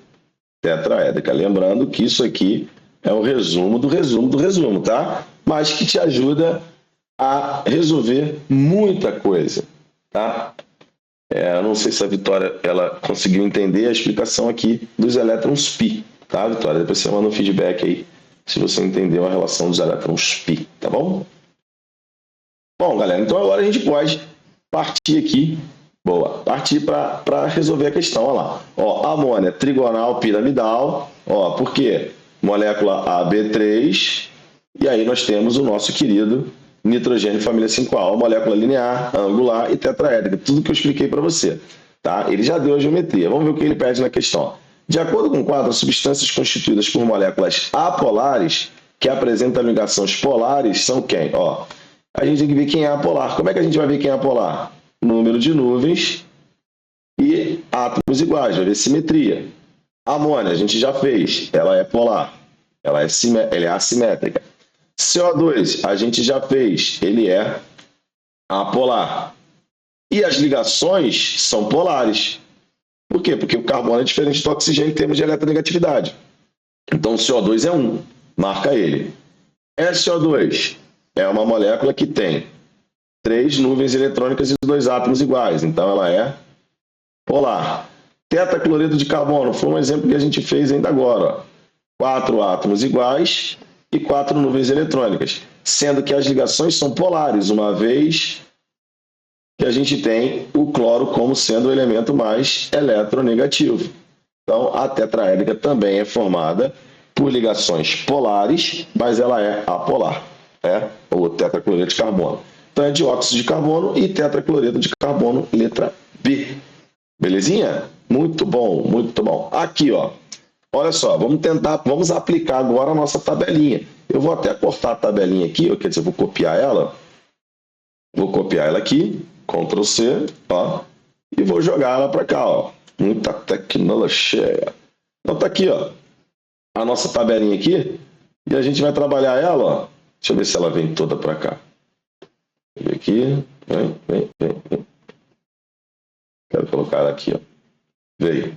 tetraédrica. Lembrando que isso aqui é o resumo do resumo do resumo, tá? Mas que te ajuda a resolver muita coisa, tá? Eu não sei se a Vitória ela conseguiu entender a explicação aqui dos elétrons π, tá, Vitória? Depois você manda um feedback aí se você entendeu a relação dos elétrons π, tá bom? Bom, galera, então agora a gente pode partir aqui, partir para resolver a questão, olha lá. Ó, amônia trigonal piramidal, ó, por quê? Molécula AB3, e aí nós temos o nosso querido nitrogênio família 5A, molécula linear, angular e tetraédrica, tudo que eu expliquei para você, tá? Ele já deu a geometria, vamos ver o que ele pede na questão. De acordo com o quadro, as substâncias constituídas por moléculas apolares que apresentam ligações polares são quem? Ó, a gente tem que ver quem é apolar. Como é que a gente vai ver quem é apolar? Número de nuvens e átomos iguais, vai ver simetria. Amônia, a gente já fez, ela é polar, ela é assimétrica. CO2, a gente já fez, ele é apolar. E as ligações são polares. Por quê? Porque o carbono é diferente do oxigênio em termos de eletronegatividade. Então o CO2 é 1, marca ele. SO2 é uma molécula que tem 3 nuvens eletrônicas e 2 átomos iguais, então ela é polar. Tetacloreto de carbono foi um exemplo que a gente fez ainda agora. 4 átomos iguais e 4 nuvens eletrônicas, sendo que as ligações são polares, uma vez que a gente tem o cloro como sendo o elemento mais eletronegativo. Então, a tetraédrica também é formada por ligações polares, mas ela é apolar, ou tetracloreto de carbono. Então, é dióxido de carbono e tetracloreto de carbono, letra B. Belezinha? Muito bom, muito bom. Aqui, ó. Olha só, vamos aplicar agora a nossa tabelinha. Eu vou até cortar a tabelinha aqui, quer dizer, eu vou copiar ela. Vou copiar ela aqui, Ctrl C, ó, e vou jogar ela para cá, ó. Muita tecnologia. Então tá aqui, ó, a nossa tabelinha aqui, e a gente vai trabalhar ela, ó. Deixa eu ver se ela vem toda para cá. Vem aqui, vem. Quero colocar ela aqui, ó. Veio.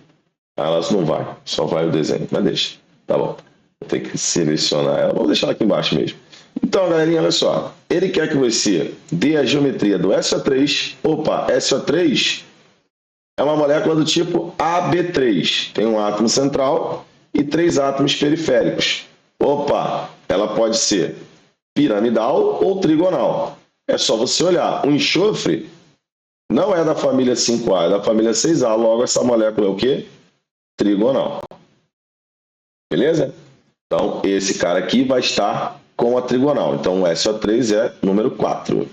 Elas não vai, só vai o desenho, mas deixa, tá bom. Vou ter que selecionar ela, vou deixar ela aqui embaixo mesmo. Então, galerinha, olha só, ele quer que você dê a geometria do SO3. Opa, SO3 é uma molécula do tipo AB3, tem um átomo central e 3 átomos periféricos. Opa, ela pode ser piramidal ou trigonal. É só você olhar, o enxofre não é da família 5A, é da família 6A, logo essa molécula é o quê? Trigonal. Beleza? Então, esse cara aqui vai estar com a trigonal. Então, o SO3 é número 4.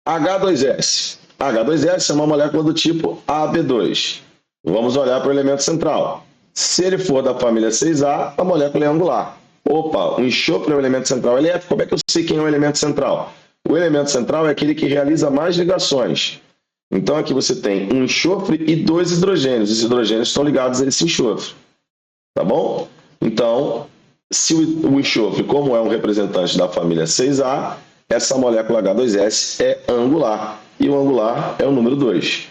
H2S. H2S é uma molécula do tipo AB2. Vamos olhar para o elemento central. Se ele for da família 6A, a molécula é angular. Opa, o enxofre é o elemento central. LF, como é que eu sei quem é o elemento central? O elemento central é aquele que realiza mais ligações. Então, aqui você tem um enxofre e 2 hidrogênios. Os hidrogênios estão ligados a esse enxofre. Tá bom? Então, se o enxofre, como é um representante da família 6A, essa molécula H2S é angular. E o angular é o número 2.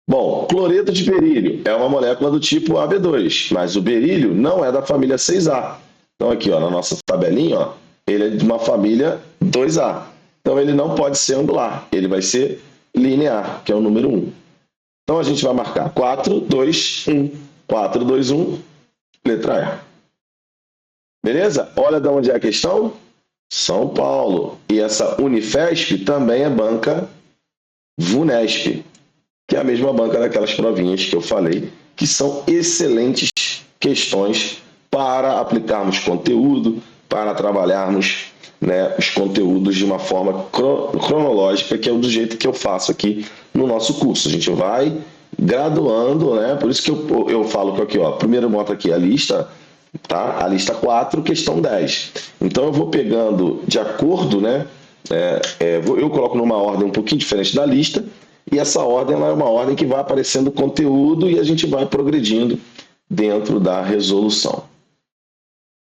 Bom, cloreto de berílio é uma molécula do tipo AB2, mas o berílio não é da família 6A. Então, aqui, ó, na nossa tabelinha, ó, ele é de uma família 2A. Então ele não pode ser angular, ele vai ser linear, que é o número 1. Então a gente vai marcar 4, 2, 1. 4, 2, 1, letra E. Beleza? Olha de onde é a questão. São Paulo. E essa Unifesp também é banca VUNESP, que é a mesma banca daquelas provinhas que eu falei, que são excelentes questões para aplicarmos conteúdo, para trabalharmos, né, os conteúdos de uma forma cronológica, que é do jeito que eu faço aqui no nosso curso. A gente vai graduando, né? Por isso que eu falo que aqui, ó, primeiro eu boto aqui a lista, tá? A lista 4, questão 10. Então eu vou pegando de acordo, né? Eu coloco numa ordem um pouquinho diferente da lista, e essa ordem ela é uma ordem que vai aparecendo conteúdo e a gente vai progredindo dentro da resolução.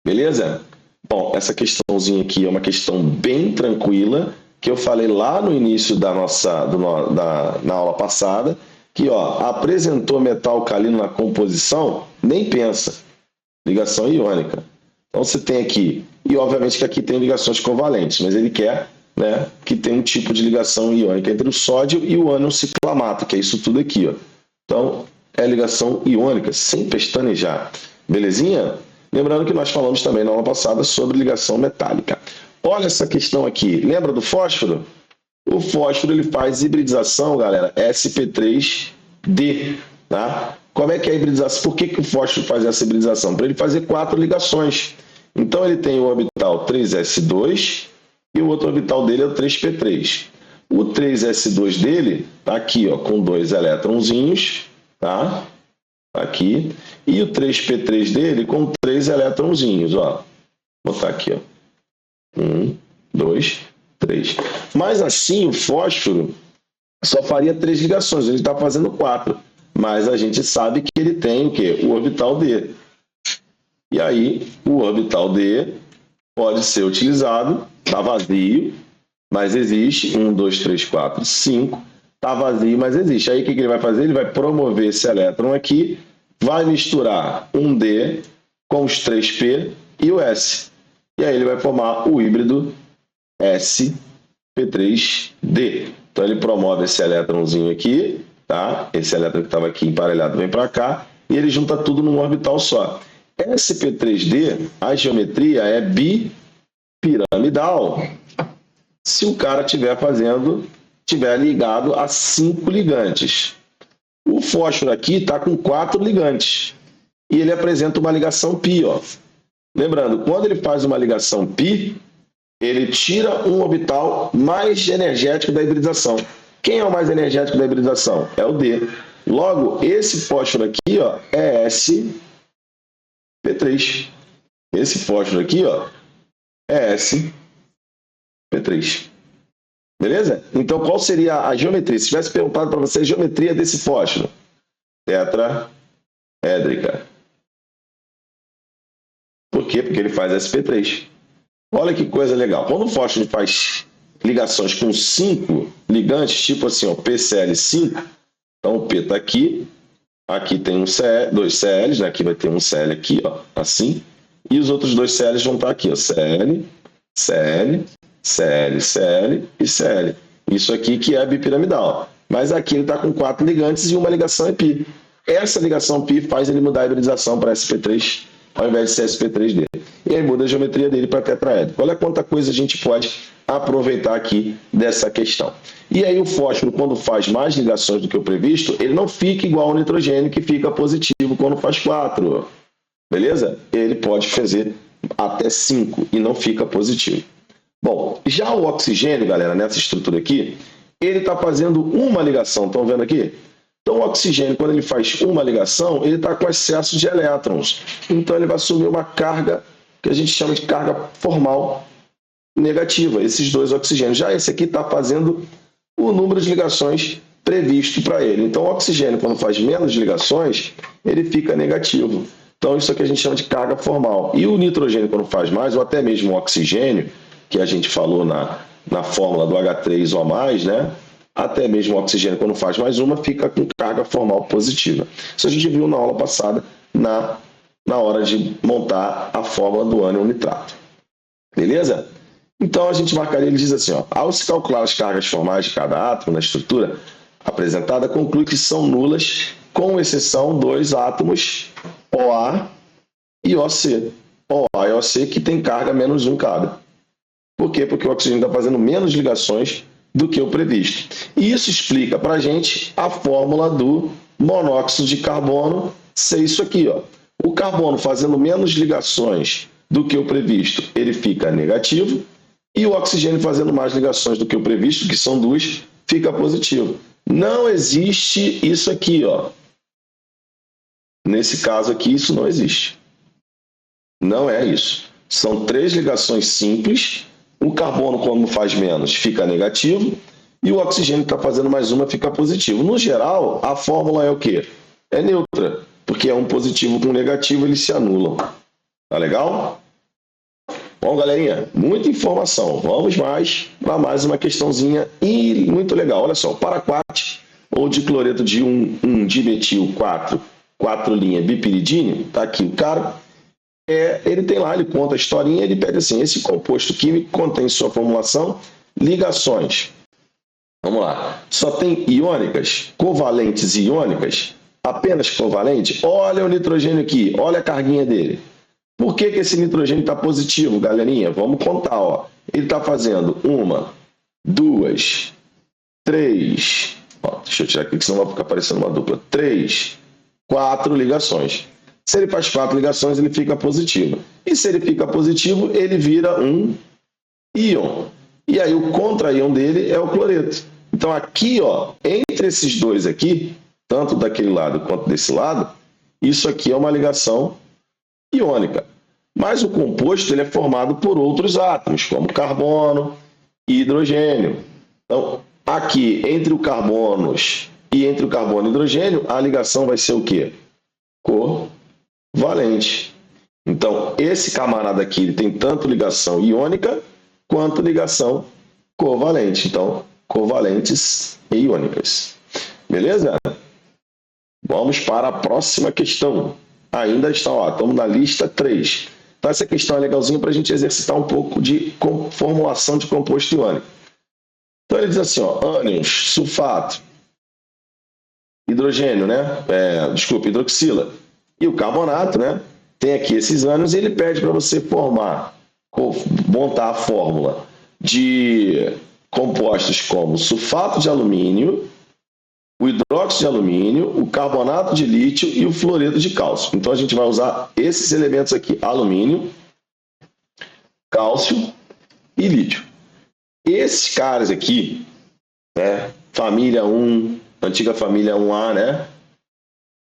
Beleza? Bom, essa questãozinha aqui é uma questão bem tranquila, que eu falei lá no início da na aula passada, que ó, apresentou metal alcalino na composição, nem pensa, ligação iônica. Então você tem aqui, e obviamente que aqui tem ligações covalentes, mas ele quer, né, que tem um tipo de ligação iônica entre o sódio e o ânion ciclamato, que é isso tudo aqui. Ó. Então, é ligação iônica, sem pestanejar. Belezinha? Lembrando que nós falamos também na aula passada sobre ligação metálica. Olha essa questão aqui. Lembra do fósforo? O fósforo ele faz hibridização, galera, sp3d. Tá? Como é que é a hibridização? Por que o fósforo faz essa hibridização? Para ele fazer 4 ligações. Então, ele tem o orbital 3s2 e o outro orbital dele é o 3p3. O 3s2 dele está aqui, ó, com 2 elétronzinhos, tá? Aqui. E o 3p3 dele com 3 elétronzinhos, ó. Vou botar aqui, ó. 1, 2, 3. Mas assim, o fósforo só faria 3 ligações. Ele está fazendo 4. Mas a gente sabe que ele tem o quê? O orbital D. E aí, o orbital D pode ser utilizado, está vazio, mas existe. 1, 2, 3, 4, 5. Está vazio, mas existe. Aí o que ele vai fazer? Ele vai promover esse elétron aqui, vai misturar um D com os 3P e o S. E aí ele vai formar o híbrido sp3d. Então ele promove esse elétronzinho aqui, tá? Esse elétron que estava aqui emparelhado vem para cá, e ele junta tudo num orbital só. sp3d, a geometria é bipiramidal. Se o cara estiver ligado a 5 ligantes. O fósforo aqui está com 4 ligantes. E ele apresenta uma ligação π, ó. Lembrando, quando ele faz uma ligação π, ele tira um orbital mais energético da hibridização. Quem é o mais energético da hibridização? É o D. Logo, esse fósforo aqui, ó, é sp3. Esse fósforo aqui, ó, é sp3. Beleza? Então, qual seria a geometria? Se tivesse perguntado para você a geometria desse fósforo, tetraédrica. Por quê? Porque ele faz sp3. Olha que coisa legal. Quando o fósforo faz ligações com 5 ligantes, tipo assim, ó, PCl5, então o P está aqui, aqui tem dois CLs, né? Aqui vai ter um CL aqui, ó, assim, e os outros dois CLs vão estar aqui, ó, CL, CL, CL, CL e CL. Isso aqui que é bipiramidal. Mas aqui ele está com 4 ligantes e uma ligação é π. Essa ligação π faz ele mudar a hibridização para sp3 ao invés de ser sp3d. E aí muda a geometria dele para tetraédrico. Olha quanta coisa a gente pode aproveitar aqui dessa questão. E aí o fósforo, quando faz mais ligações do que o previsto, ele não fica igual ao nitrogênio, que fica positivo quando faz 4. Beleza? Ele pode fazer até 5 e não fica positivo. Bom, já o oxigênio, galera, nessa estrutura aqui, ele está fazendo uma ligação. Estão vendo aqui? Então, o oxigênio, quando ele faz uma ligação, ele está com excesso de elétrons. Então, ele vai assumir uma carga que a gente chama de carga formal negativa, esses dois oxigênios. Já esse aqui está fazendo o número de ligações previsto para ele. Então, o oxigênio, quando faz menos ligações, ele fica negativo. Então, isso aqui a gente chama de carga formal. E o nitrogênio, quando faz mais, ou até mesmo o oxigênio, que a gente falou na fórmula do H3 ou mais, né? Até mesmo o oxigênio, quando faz mais uma, fica com carga formal positiva. Isso a gente viu na aula passada, na hora de montar a fórmula do ânion nitrato. Beleza? Então a gente marcaria, ele diz assim, ó, ao se calcular as cargas formais de cada átomo na estrutura apresentada, conclui que são nulas, com exceção dos átomos OA e OC. OA e OC que tem carga menos 1 cada. Por quê? Porque o oxigênio está fazendo menos ligações do que o previsto. E isso explica para a gente a fórmula do monóxido de carbono ser isso aqui, ó. O carbono fazendo menos ligações do que o previsto, ele fica negativo, e o oxigênio fazendo mais ligações do que o previsto, que são 2, fica positivo. Não existe isso aqui, ó. Nesse caso aqui, isso não existe. Não é isso. São 3 ligações simples. O carbono, quando faz menos, fica negativo, e o oxigênio que está fazendo mais uma fica positivo. No geral, a fórmula é o quê? É neutra, porque é um positivo com um negativo, eles se anulam. Tá legal? Bom, galerinha, muita informação. Vamos para mais uma questãozinha e muito legal. Olha só, paraquat ou dicloreto de 1-dimetil 4 linha bipiridínio, tá aqui o cara. Ele tem lá, ele conta a historinha, ele pede assim, esse composto químico contém em sua formulação ligações. Vamos lá. Só tem iônicas, covalentes e iônicas, apenas covalente. Olha o nitrogênio aqui, olha a carguinha dele. Por que esse nitrogênio está positivo, galerinha? Vamos contar, ó. Ele está fazendo 1, 2, 3. Ó, deixa eu tirar aqui, que senão vai ficar parecendo uma dupla. 3, 4 ligações. Se ele faz 4 ligações, ele fica positivo. E se ele fica positivo, ele vira um íon. E aí o contra-íon dele é o cloreto. Então aqui, ó, entre esses dois aqui, tanto daquele lado quanto desse lado, isso aqui é uma ligação iônica. Mas o composto ele é formado por outros átomos, como carbono e hidrogênio. Então, aqui, entre o carbonos e entre o carbono e hidrogênio, a ligação vai ser o quê? Covalente. Então, esse camarada aqui ele tem tanto ligação iônica quanto ligação covalente. Então, covalentes e iônicas. Beleza? Vamos para a próxima questão. Ainda está, ó, estamos na lista 3. Então, essa questão é legalzinha para a gente exercitar um pouco de formulação de composto iônico. Então, ele diz assim, ó, ânions, sulfato, hidrogênio, né? Hidroxila. E o carbonato, né? Tem aqui esses ânions e ele pede para você montar a fórmula de compostos como sulfato de alumínio, o hidróxido de alumínio, o carbonato de lítio e o fluoreto de cálcio. Então a gente vai usar esses elementos aqui, alumínio, cálcio e lítio. Esses caras aqui, né, família 1, antiga família 1A, né?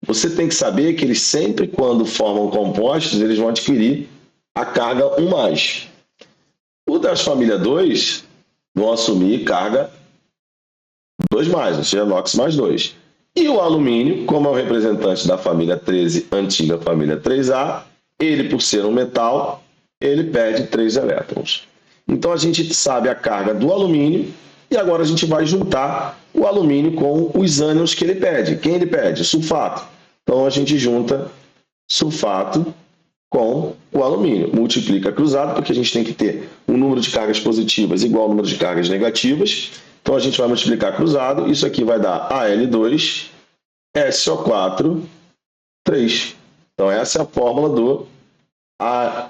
Você tem que saber que eles sempre, quando formam compostos, eles vão adquirir a carga 1+. O das família 2 vão assumir carga 2+, ou seja, NOx mais 2. E o alumínio, como é o representante da família 13, antiga família 3A, ele, por ser um metal, ele perde 3 elétrons. Então, a gente sabe a carga do alumínio e agora a gente vai juntar o alumínio com os ânions que ele pede. Quem ele pede? Sulfato. Então, a gente junta sulfato com o alumínio. Multiplica cruzado, porque a gente tem que ter um número de cargas positivas igual ao número de cargas negativas. Então, a gente vai multiplicar cruzado. Isso aqui vai dar Al2, SO4, 3. Então, essa é a fórmula do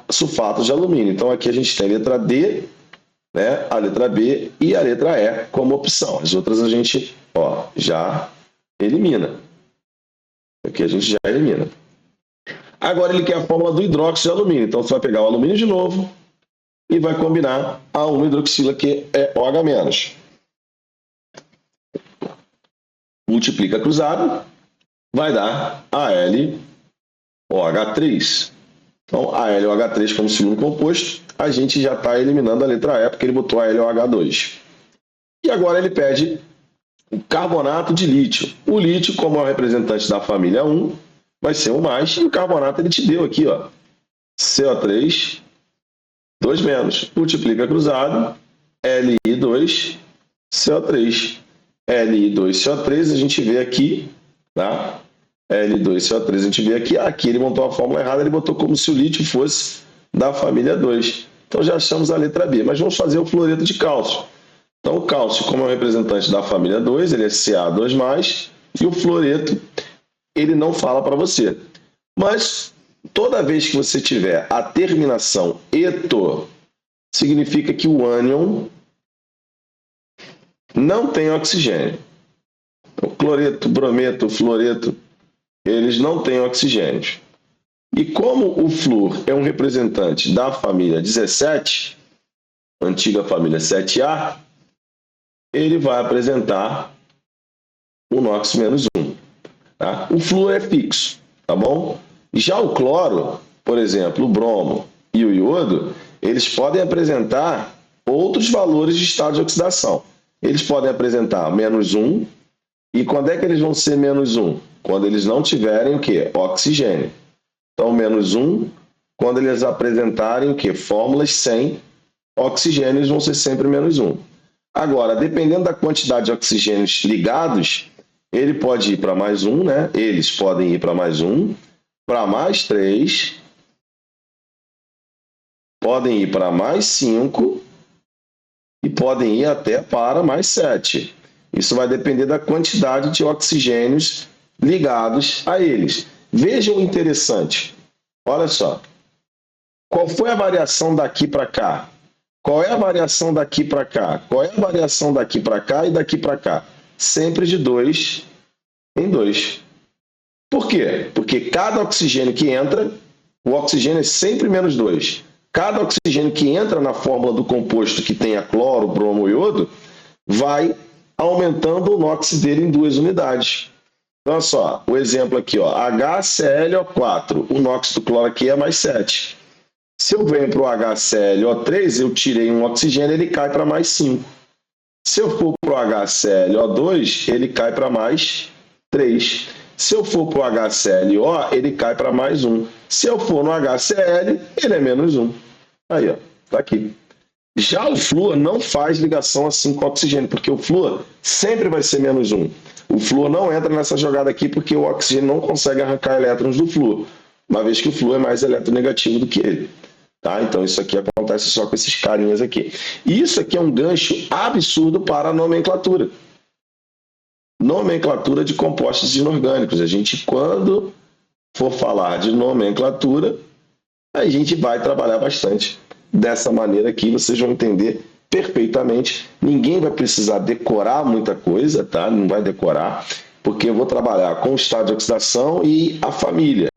sulfato de alumínio. Então, aqui a gente tem a letra D, né, a letra B e a letra E como opção. As outras a gente já elimina. Aqui a gente já elimina. Agora ele quer a fórmula do hidróxido de alumínio. Então, você vai pegar o alumínio de novo e vai combinar a 1-hidroxila, que é OH-. Multiplica cruzado, vai dar AlOH3. Então, AlOH3 como segundo composto, a gente já está eliminando a letra E, porque ele botou AlOH2. E agora ele pede o carbonato de lítio. O lítio, como é o representante da família 1, vai ser o mais, e o carbonato ele te deu aqui, ó, CO3, 2-. Multiplica cruzado, Li2, CO3. Li2CO3 a gente vê aqui, tá? Li2CO3 a gente vê aqui. Aqui ele montou a fórmula errada, ele botou como se o lítio fosse da família 2. Então já achamos a letra B, mas vamos fazer o fluoreto de cálcio. Então o cálcio, como é um representante da família 2, ele é Ca2+, e o fluoreto, ele não fala para você. Mas toda vez que você tiver a terminação eto, significa que o ânion não tem oxigênio. Então, cloreto, brometo, fluoreto, eles não têm oxigênio. E como o flúor é um representante da família 17, antiga família 7A, ele vai apresentar o NOx-1. Tá? O flúor é fixo, tá bom? Já o cloro, por exemplo, o bromo e o iodo, eles podem apresentar outros valores de estado de oxidação. Eles podem apresentar -1, e quando é que eles vão ser -1? Quando eles não tiverem o quê? Oxigênio. Então, -1, quando eles apresentarem o quê? Fórmulas sem oxigênio, eles vão ser sempre -1. Agora, dependendo da quantidade de oxigênios ligados, ele pode ir para +1, né? Eles podem ir para +1, para +3, podem ir para +5 e podem ir até para +7. Isso vai depender da quantidade de oxigênios ligados a eles. Vejam o interessante. Olha só. Qual foi a variação daqui para cá? Qual é a variação daqui para cá? Qual é a variação daqui para cá e daqui para cá? Sempre de 2 em 2. Por quê? Porque cada oxigênio que entra, o oxigênio é sempre -2. Cada oxigênio que entra na fórmula do composto que tenha cloro, bromo e iodo, vai aumentando o NOx dele em 2 unidades. Então, olha só, o exemplo aqui, ó, HClO4, o NOx do cloro aqui é +7. Se eu venho para o HClO3, eu tirei um oxigênio, ele cai para +5. Se eu for para o HClO2, ele cai para +3. Se eu for para o HClO, ele cai para +1. Se eu for no HCl, ele é -1. Aí, ó, tá aqui. Já o flúor não faz ligação assim com o oxigênio, porque o flúor sempre vai ser -1. O flúor não entra nessa jogada aqui porque o oxigênio não consegue arrancar elétrons do flúor, uma vez que o flúor é mais eletronegativo do que ele. Tá? Então isso aqui acontece só com esses carinhas aqui. E isso aqui é um gancho absurdo para a nomenclatura. Nomenclatura de compostos inorgânicos. A gente, quando for falar de nomenclatura, a gente vai trabalhar bastante dessa maneira aqui, vocês vão entender perfeitamente. Ninguém vai precisar decorar muita coisa, tá? Não vai decorar, porque eu vou trabalhar com o estado de oxidação e a família.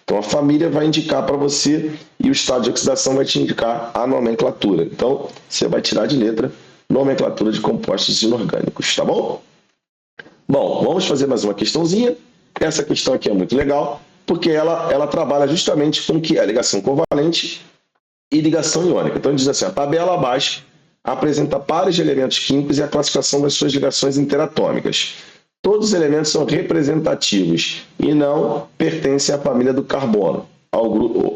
Então, a família vai indicar para você e o estado de oxidação vai te indicar a nomenclatura. Então, você vai tirar de letra nomenclatura de compostos inorgânicos, tá bom? Bom, vamos fazer mais uma questãozinha. Essa questão aqui é muito legal, porque ela trabalha justamente com o que é ligação covalente e ligação iônica. Então, diz assim, a tabela abaixo apresenta pares de elementos químicos e a classificação das suas ligações interatômicas. Todos os elementos são representativos e não pertencem à família do carbono,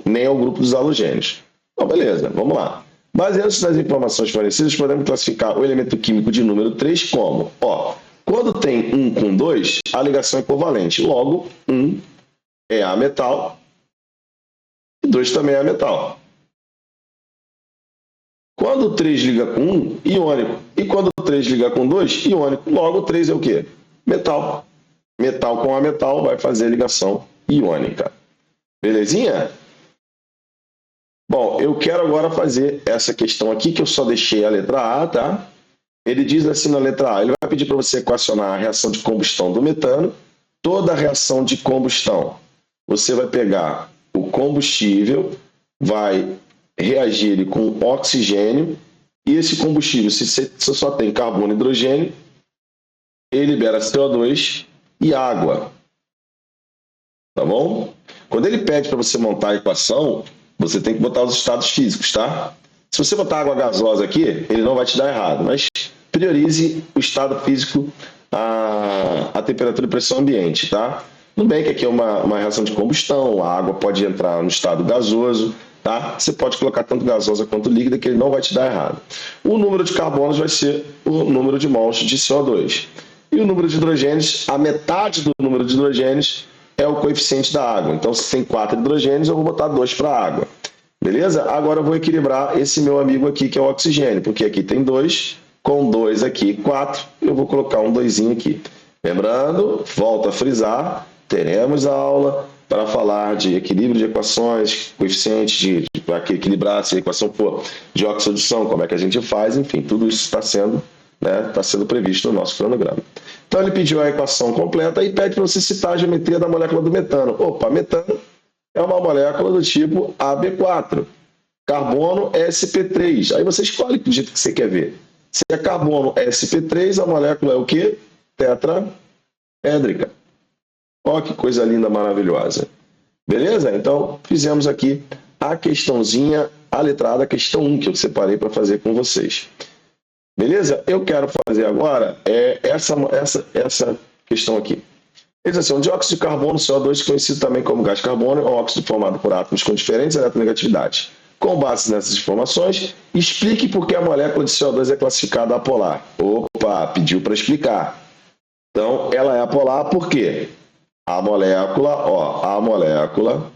nem ao grupo dos halogênios. Então, beleza, vamos lá. Baseados nas informações fornecidas, podemos classificar o elemento químico de número 3 como, ó, quando tem 1 com 2, a ligação é covalente. Logo, 1 é ametal e 2 também é ametal. Quando 3 liga com 1, iônico. E quando 3 liga com 2, iônico. Logo, 3 é o quê? Metal. Metal com ametal vai fazer ligação iônica. Belezinha? Bom, eu quero agora fazer essa questão aqui, que eu só deixei a letra A, tá? Ele diz assim na letra A, ele vai pedir para você equacionar a reação de combustão do metano. Toda reação de combustão, você vai pegar o combustível, vai reagir ele com oxigênio, e esse combustível, se você só tem carbono e hidrogênio, ele libera CO2 e água. Tá bom? Quando ele pede para você montar a equação, você tem que botar os estados físicos, tá? Se você botar água gasosa aqui, ele não vai te dar errado, mas priorize o estado físico, a temperatura e pressão ambiente, tá? Tudo bem que aqui é uma reação de combustão, a água pode entrar no estado gasoso, tá? Você pode colocar tanto gasosa quanto líquida que ele não vai te dar errado. O número de carbonos vai ser o número de mols de CO2. E o número de hidrogênios, a metade do número de hidrogênios é o coeficiente da água. Então, se tem 4 hidrogênios, eu vou botar 2 para a água. Beleza? Agora eu vou equilibrar esse meu amigo aqui, que é o oxigênio, porque aqui tem 2, com 2 aqui, 4, eu vou colocar um 2 aqui. Lembrando, volto a frisar, teremos aula para falar de equilíbrio de equações, coeficientes para equilibrar, se a equação for de oxo-adição, como é que a gente faz, enfim, tudo isso está sendo, tá sendo previsto no nosso cronograma. Então ele pediu a equação completa e pede para você citar a geometria da molécula do metano. Opa, metano é uma molécula do tipo AB4. Carbono sp3. Aí você escolhe do jeito que você quer ver. Se é carbono sp3, a molécula é o quê? Tetraédrica. Olha que coisa linda, maravilhosa. Beleza? Então, fizemos aqui a questãozinha, a letrada, questão 1, que eu separei para fazer com vocês. Beleza? Eu quero fazer agora essa questão aqui. Ele diz assim, o dióxido de carbono, CO2, conhecido também como gás carbônico, é um óxido formado por átomos com diferentes eletronegatividades. Com base nessas informações, explique por que a molécula de CO2 é classificada apolar. Opa, pediu para explicar. Então, ela é apolar por quê? A molécula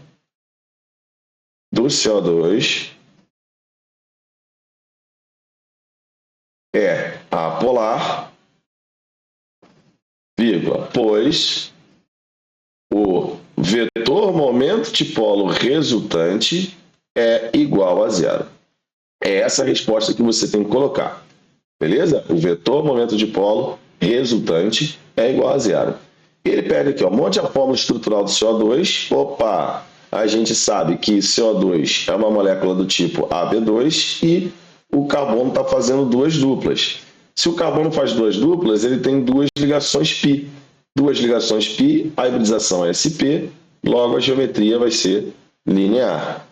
do CO2 é apolar, vírgula, pois o vetor momento dipolo resultante é igual a zero. É essa a resposta que você tem que colocar. Beleza? O vetor momento dipolo resultante é igual a zero. Ele pede aqui, monte a fórmula estrutural do CO2. Opa! A gente sabe que CO2 é uma molécula do tipo AB2 e o carbono está fazendo duas duplas. Se o carbono faz duas duplas, ele tem duas ligações π. Duas ligações π, a hibridização é SP, logo a geometria vai ser linear.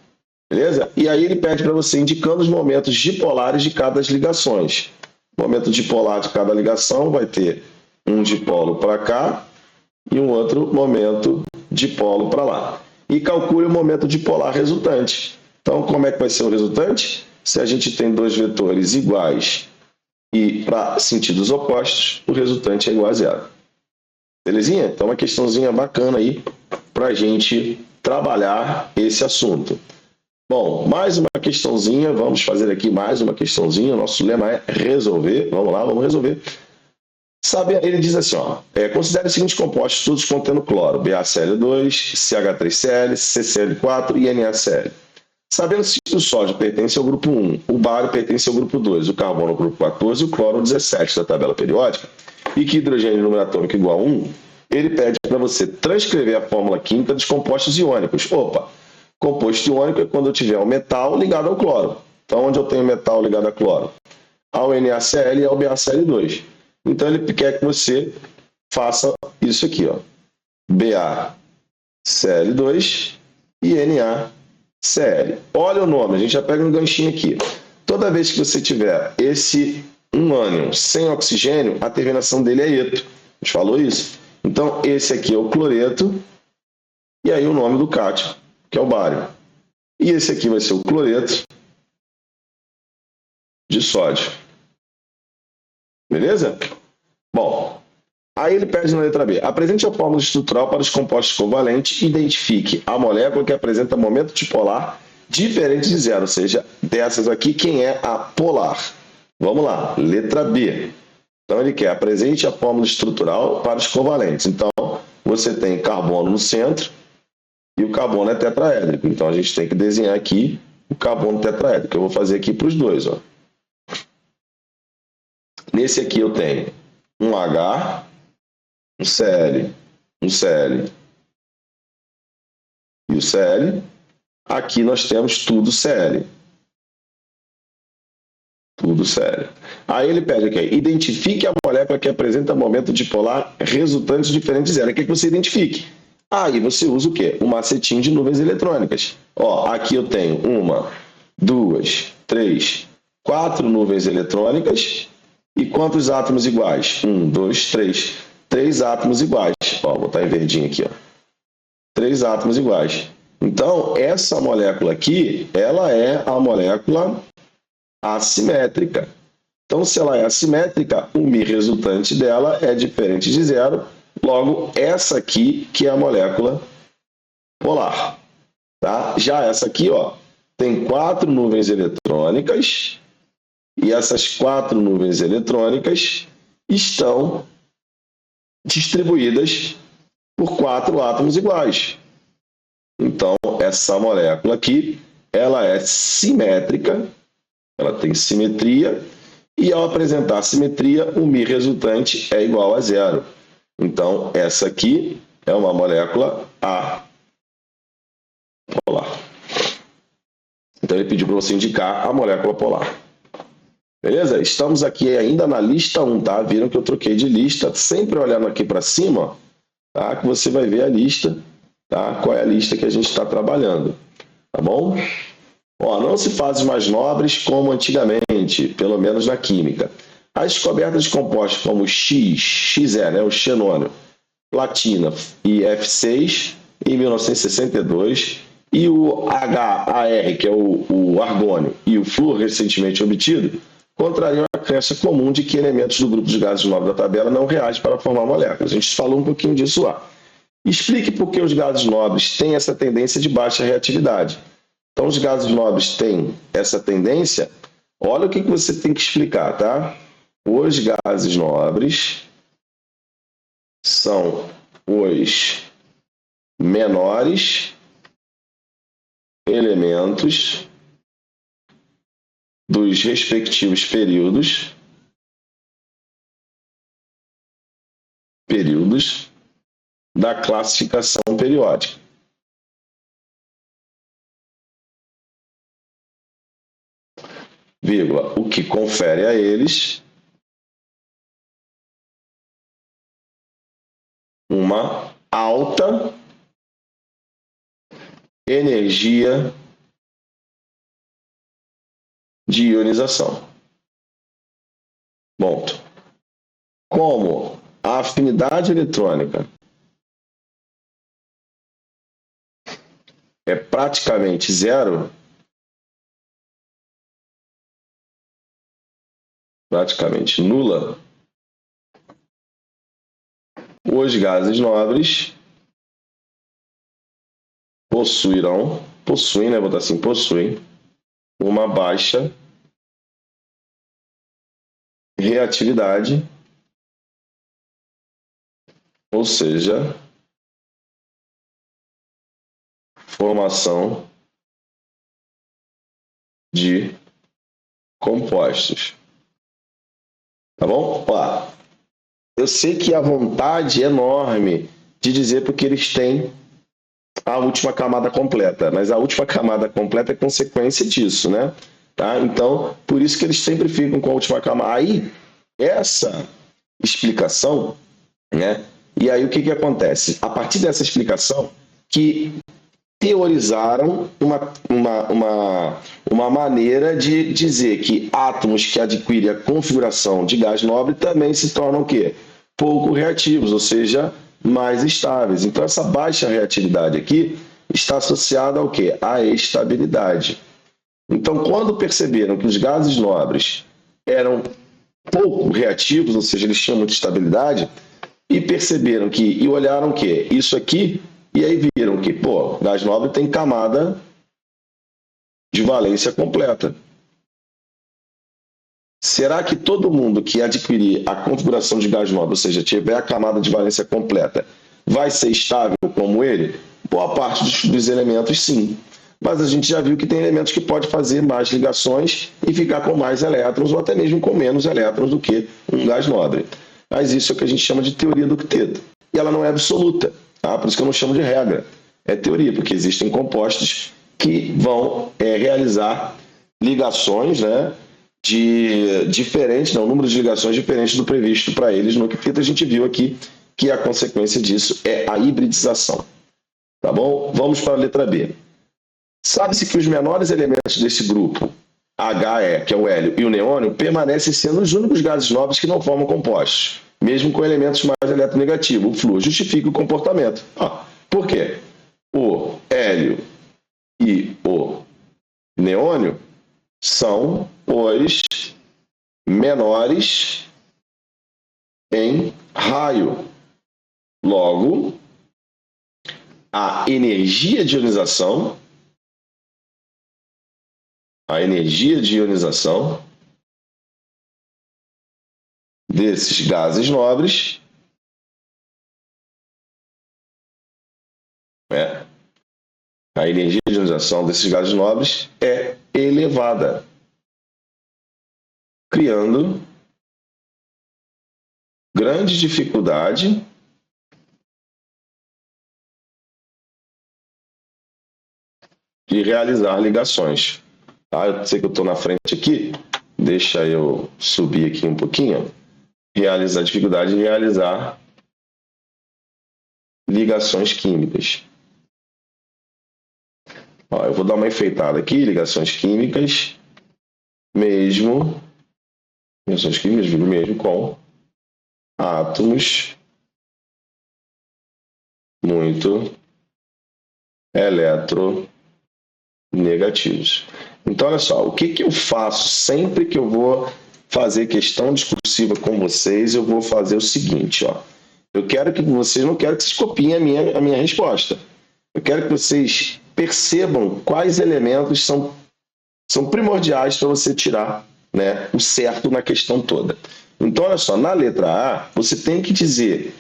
Beleza? E aí ele pede para você indicando os momentos dipolares de cada das ligações. O momento dipolar de cada ligação vai ter um dipolo para cá e um outro momento dipolo para lá. E calcule o momento dipolar resultante. Então, como é que vai ser o resultante? Se a gente tem dois vetores iguais e para sentidos opostos, o resultante é igual a zero. Belezinha? Então, uma questãozinha bacana aí para a gente trabalhar esse assunto. Bom, mais uma questãozinha, vamos fazer aqui mais uma questãozinha, nosso lema é resolver, vamos lá, vamos resolver. Sabe, ele diz assim, considere os seguintes compostos todos contendo cloro, BaCl2, CH3Cl, CCl4 e NaCl. Sabendo se o sódio pertence ao grupo 1, o bário pertence ao grupo 2, o carbono ao grupo 14 e o cloro ao 17 da tabela periódica, e que hidrogênio número atômico igual a 1, ele pede para você transcrever a fórmula química dos compostos iônicos. Opa! Composto iônico é quando eu tiver o metal ligado ao cloro. Então, onde eu tenho metal ligado a cloro? Ao NaCl e ao BaCl2. Então, ele quer que você faça isso aqui, BaCl2 e NaCl. Olha o nome, a gente já pega um ganchinho aqui. Toda vez que você tiver esse ânion sem oxigênio, a terminação dele é eto. A gente falou isso. Então, esse aqui é o cloreto e aí o nome do cátion, que é o bário. E esse aqui vai ser o cloreto de sódio. Beleza? Bom, aí ele pede na letra B. Apresente a fórmula estrutural para os compostos covalentes e identifique a molécula que apresenta momento dipolar diferente de zero, ou seja, dessas aqui, quem é a polar? Vamos lá, letra B. Então ele quer apresente a fórmula estrutural para os covalentes. Então, você tem carbono no centro, e o carbono é tetraédrico. Então, a gente tem que desenhar aqui o carbono tetraédrico. Eu vou fazer aqui para os dois. Nesse aqui eu tenho um H, um Cl e o Cl. Aqui nós temos tudo Cl. Tudo Cl. Aí ele pede aqui, identifique a molécula que apresenta momento dipolar resultantes diferentes de zero. Quer que você identifique. Aí você usa o quê? O macetinho de nuvens eletrônicas. Aqui eu tenho 1, 2, 3, 4 nuvens eletrônicas. E quantos átomos iguais? 1, 2, 3. 3 átomos iguais. Vou botar em verdinho aqui. 3 átomos iguais. Então, essa molécula aqui, ela é a molécula assimétrica. Então, se ela é assimétrica, o μ resultante dela é diferente de zero. Logo, essa aqui que é a molécula polar. Tá? Já essa aqui, tem 4 nuvens eletrônicas e essas 4 nuvens eletrônicas estão distribuídas por 4 átomos iguais. Então, essa molécula aqui, ela é simétrica, ela tem simetria, e ao apresentar simetria, o μ resultante é igual a 0. Então, essa aqui é uma molécula apolar. Então, ele pediu para você indicar a molécula polar. Beleza? Estamos aqui ainda na lista 1, tá? Viram que eu troquei de lista, sempre olhando aqui para cima, tá? Que você vai ver a lista, tá? Qual é a lista que a gente está trabalhando, tá bom? Ó, não se faz mais nobres como antigamente, pelo menos na química. As descobertas de compostos como XE, né, o xenônio, platina e F6, em 1962, e o HAR, que é o argônio, e o flúor recentemente obtido, contrariam a crença comum de que elementos do grupo de gases nobres da tabela não reagem para formar moléculas. A gente falou um pouquinho disso lá. Explique por que os gases nobres têm essa tendência de baixa reatividade. Então, os gases nobres têm essa tendência. Olha o que você tem que explicar, tá? Os gases nobres são os menores elementos dos respectivos períodos da classificação periódica. Vírgula, o que confere a eles uma alta energia de ionização. Ponto. Como a afinidade eletrônica é praticamente zero, praticamente nula, os gases nobres possuem, né, vou botar assim, possuem uma baixa reatividade, ou seja, formação de compostos. Tá bom? Ó, eu sei que a vontade é enorme de dizer porque eles têm a última camada completa, mas a última camada completa é consequência disso, né? Tá? Então, por isso que eles sempre ficam com a última camada. Aí, essa explicação, né? E aí o que acontece? A partir dessa explicação, que teorizaram uma maneira de dizer que átomos que adquirem a configuração de gás nobre também se tornam o quê? Pouco reativos, ou seja, mais estáveis. Então, essa baixa reatividade aqui está associada ao quê? À estabilidade. Então, quando perceberam que os gases nobres eram pouco reativos, ou seja, eles tinham muita estabilidade, e perceberam que, e olharam que isso aqui, e aí viram que, pô, gás nobre tem camada de valência completa. Será que todo mundo que adquirir a configuração de gás nobre, ou seja, tiver a camada de valência completa, vai ser estável como ele? Boa parte dos elementos, sim. Mas a gente já viu que tem elementos que pode fazer mais ligações e ficar com mais elétrons, ou até mesmo com menos elétrons do que um gás nobre. Mas isso é o que a gente chama de teoria do octeto. E ela não é absoluta, tá? Por isso que eu não chamo de regra. É teoria, porque existem compostos que vão realizar ligações, né, um número de ligações diferentes do previsto para eles no octeto. A gente viu aqui que a consequência disso é a hibridização. Tá bom? Vamos para a letra B. Sabe-se que os menores elementos desse grupo, HE, que é o hélio, e o neônio, permanecem sendo os únicos gases nobres que não formam compostos, mesmo com elementos mais eletronegativos. O flúor justifica o comportamento. Por quê? O hélio e o neônio são os menores em raio. Logo, a energia de ionização a energia de ionização desses gases nobres a energia de ionização desses gases nobres é elevada, criando grande dificuldade de realizar ligações. Tá? Eu sei que eu estou na frente aqui, deixa eu subir aqui um pouquinho. Realizar dificuldade de realizar ligações químicas. Ó, eu vou dar uma enfeitada aqui, ligações químicas, mesmo com átomos muito eletronegativos. Então, olha só, o que eu faço sempre que eu vou fazer questão discursiva com vocês? Eu vou fazer o seguinte, ó. Eu quero que vocês, não quero que vocês copiem a minha resposta. Eu quero que vocês percebam quais elementos são primordiais para você tirar, né, o certo na questão toda. Então, olha só, na letra A, você tem que dizer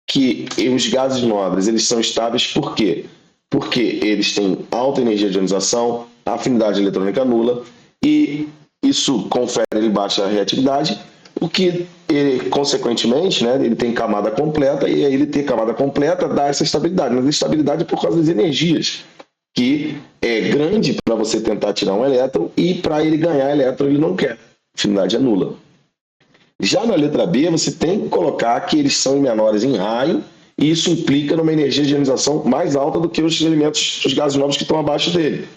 que os gases nobres eles são estáveis por quê? Porque eles têm alta energia de ionização, afinidade eletrônica nula, e isso confere baixa reatividade, o que, consequentemente, né, ele tem camada completa, e aí ele ter camada completa dá essa estabilidade. Mas a estabilidade é por causa das energias, que é grande para você tentar tirar um elétron, e para ele ganhar elétron ele não quer. A afinidade é nula. Já na letra B, você tem que colocar que eles são menores em raio, e isso implica numa energia de ionização mais alta do que os elementos, os gases nobres que estão abaixo dele.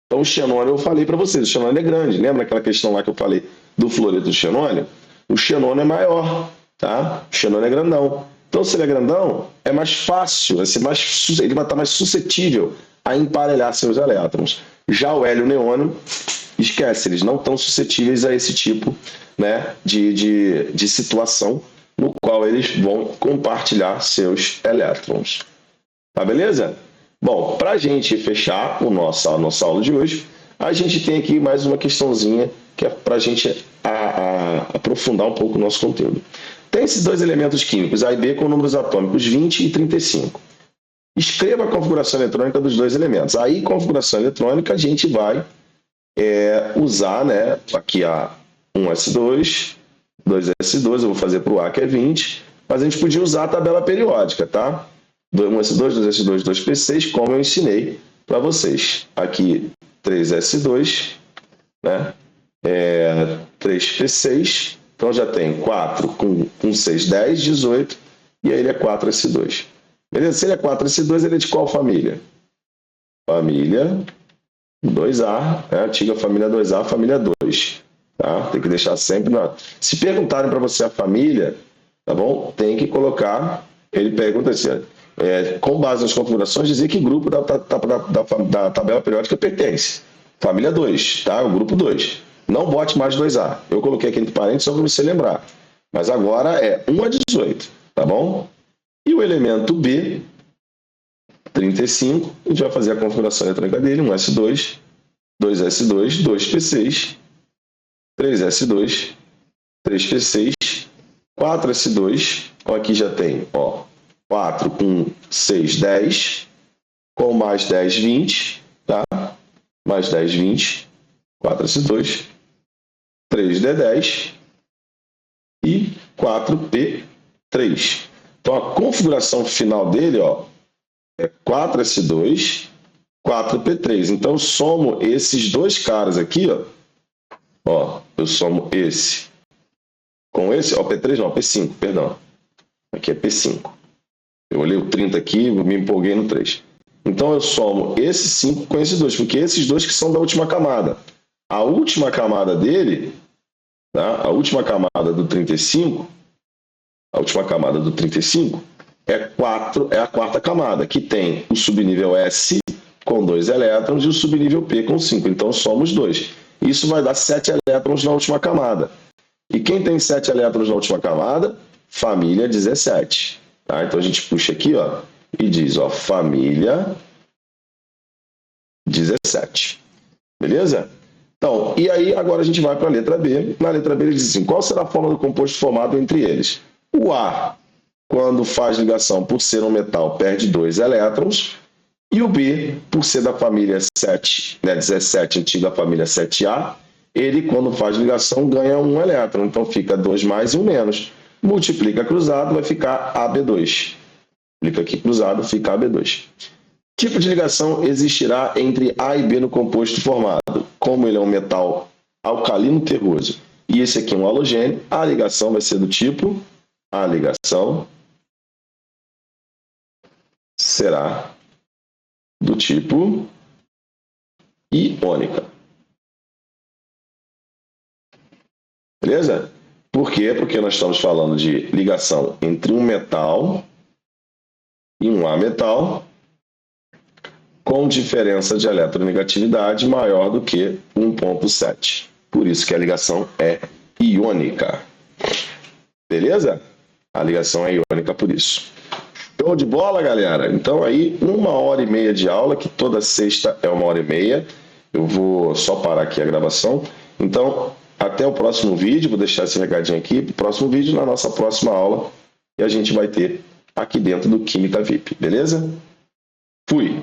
Então o xenônio, eu falei para vocês, o xenônio é grande. Lembra aquela questão lá que eu falei do fluoreto de xenônio? O xenônio é maior, tá? O xenônio é grandão. Então, se ele é grandão, é mais fácil, ele vai estar mais suscetível a emparelhar seus elétrons. Já o hélio neônio, esquece, eles não estão suscetíveis a esse tipo, né, de situação no qual eles vão compartilhar seus elétrons. Tá beleza? Bom, para a gente fechar a nossa aula de hoje, a gente tem aqui mais uma questãozinha que é para a gente aprofundar um pouco o nosso conteúdo. Tem esses dois elementos químicos, A e B, com números atômicos 20 e 35. Escreva a configuração eletrônica dos dois elementos. Aí, configuração eletrônica, a gente vai usar, né, aqui a 1s2, 2s2, eu vou fazer para o A, que é 20, mas a gente podia usar a tabela periódica, tá? 1s2, 2s2, 2p6, como eu ensinei para vocês. Aqui, 3s2, né? 3p6, então já tem 4 com 6, 10, 18, e aí ele é 4s2. Beleza? Se ele é 4s2, ele é de qual família? Família 2A, né? Antiga família 2A, família 2. Tá? Tem que deixar sempre na... Se perguntarem para você a família, tá bom? Tem que colocar, ele pergunta assim, com base nas configurações, dizer que grupo da tabela periódica pertence. Família 2, tá? O grupo 2. Não bote mais 2A. Eu coloquei aqui entre parênteses só para você lembrar. Mas agora é 1 a 18, tá bom? E o elemento B, 35, a gente vai fazer a configuração eletrônica dele, 1s2, 2s2, 2p6, 3s2, 3p6, 4s2, ó, aqui já tem, ó, 4 com 6, 10, com mais 10, 20, tá? Mais 10, 20, 4s2, 3d10 e 4p3. Então, a configuração final dele, ó, é 4s2, 4p3. Então, eu somo esses dois caras aqui, ó, eu somo esse com esse, ó, P3 não, P5, perdão. Aqui é P5. Eu olhei o 30 aqui, me empolguei no 3. Então, eu somo esse 5 com esses dois, porque esses dois que são da última camada. A última camada dele, tá? A última camada do 35, é a quarta camada, que tem o subnível S com 2 elétrons e o subnível P com 5. Então, somos 2. Isso vai dar 7 elétrons na última camada. E quem tem 7 elétrons na última camada? Família 17. Tá? Então, a gente puxa aqui, ó, e diz, ó, família 17. Beleza? Então, e aí agora a gente vai para a letra B. Na letra B ele diz assim, qual será a forma do composto formado entre eles? O A, quando faz ligação por ser um metal, perde 2 elétrons. E o B, por ser da família 7, né, 17, antiga família 7A, ele, quando faz ligação, ganha 1 elétron. Então fica 2 mais e 1 menos. Multiplica cruzado, vai ficar AB2. Multiplica aqui cruzado, fica AB2. Tipo de ligação existirá entre A e B no composto formado. Como ele é um metal alcalino terroso e esse aqui é um halogênio, a ligação vai ser do tipo, a ligação será do tipo iônica. Beleza? Por quê? Porque nós estamos falando de ligação entre um metal e um ametal com diferença de eletronegatividade maior do que 1,7. Por isso que a ligação é iônica. Beleza? A ligação é iônica por isso. Show de bola, galera? Então aí, 1h30 de aula, que toda sexta é 1h30. Eu vou só parar aqui a gravação. Então, até o próximo vídeo. Vou deixar esse recadinho aqui. O próximo vídeo na nossa próxima aula. E a gente vai ter aqui dentro do Química VIP. Beleza? Fui!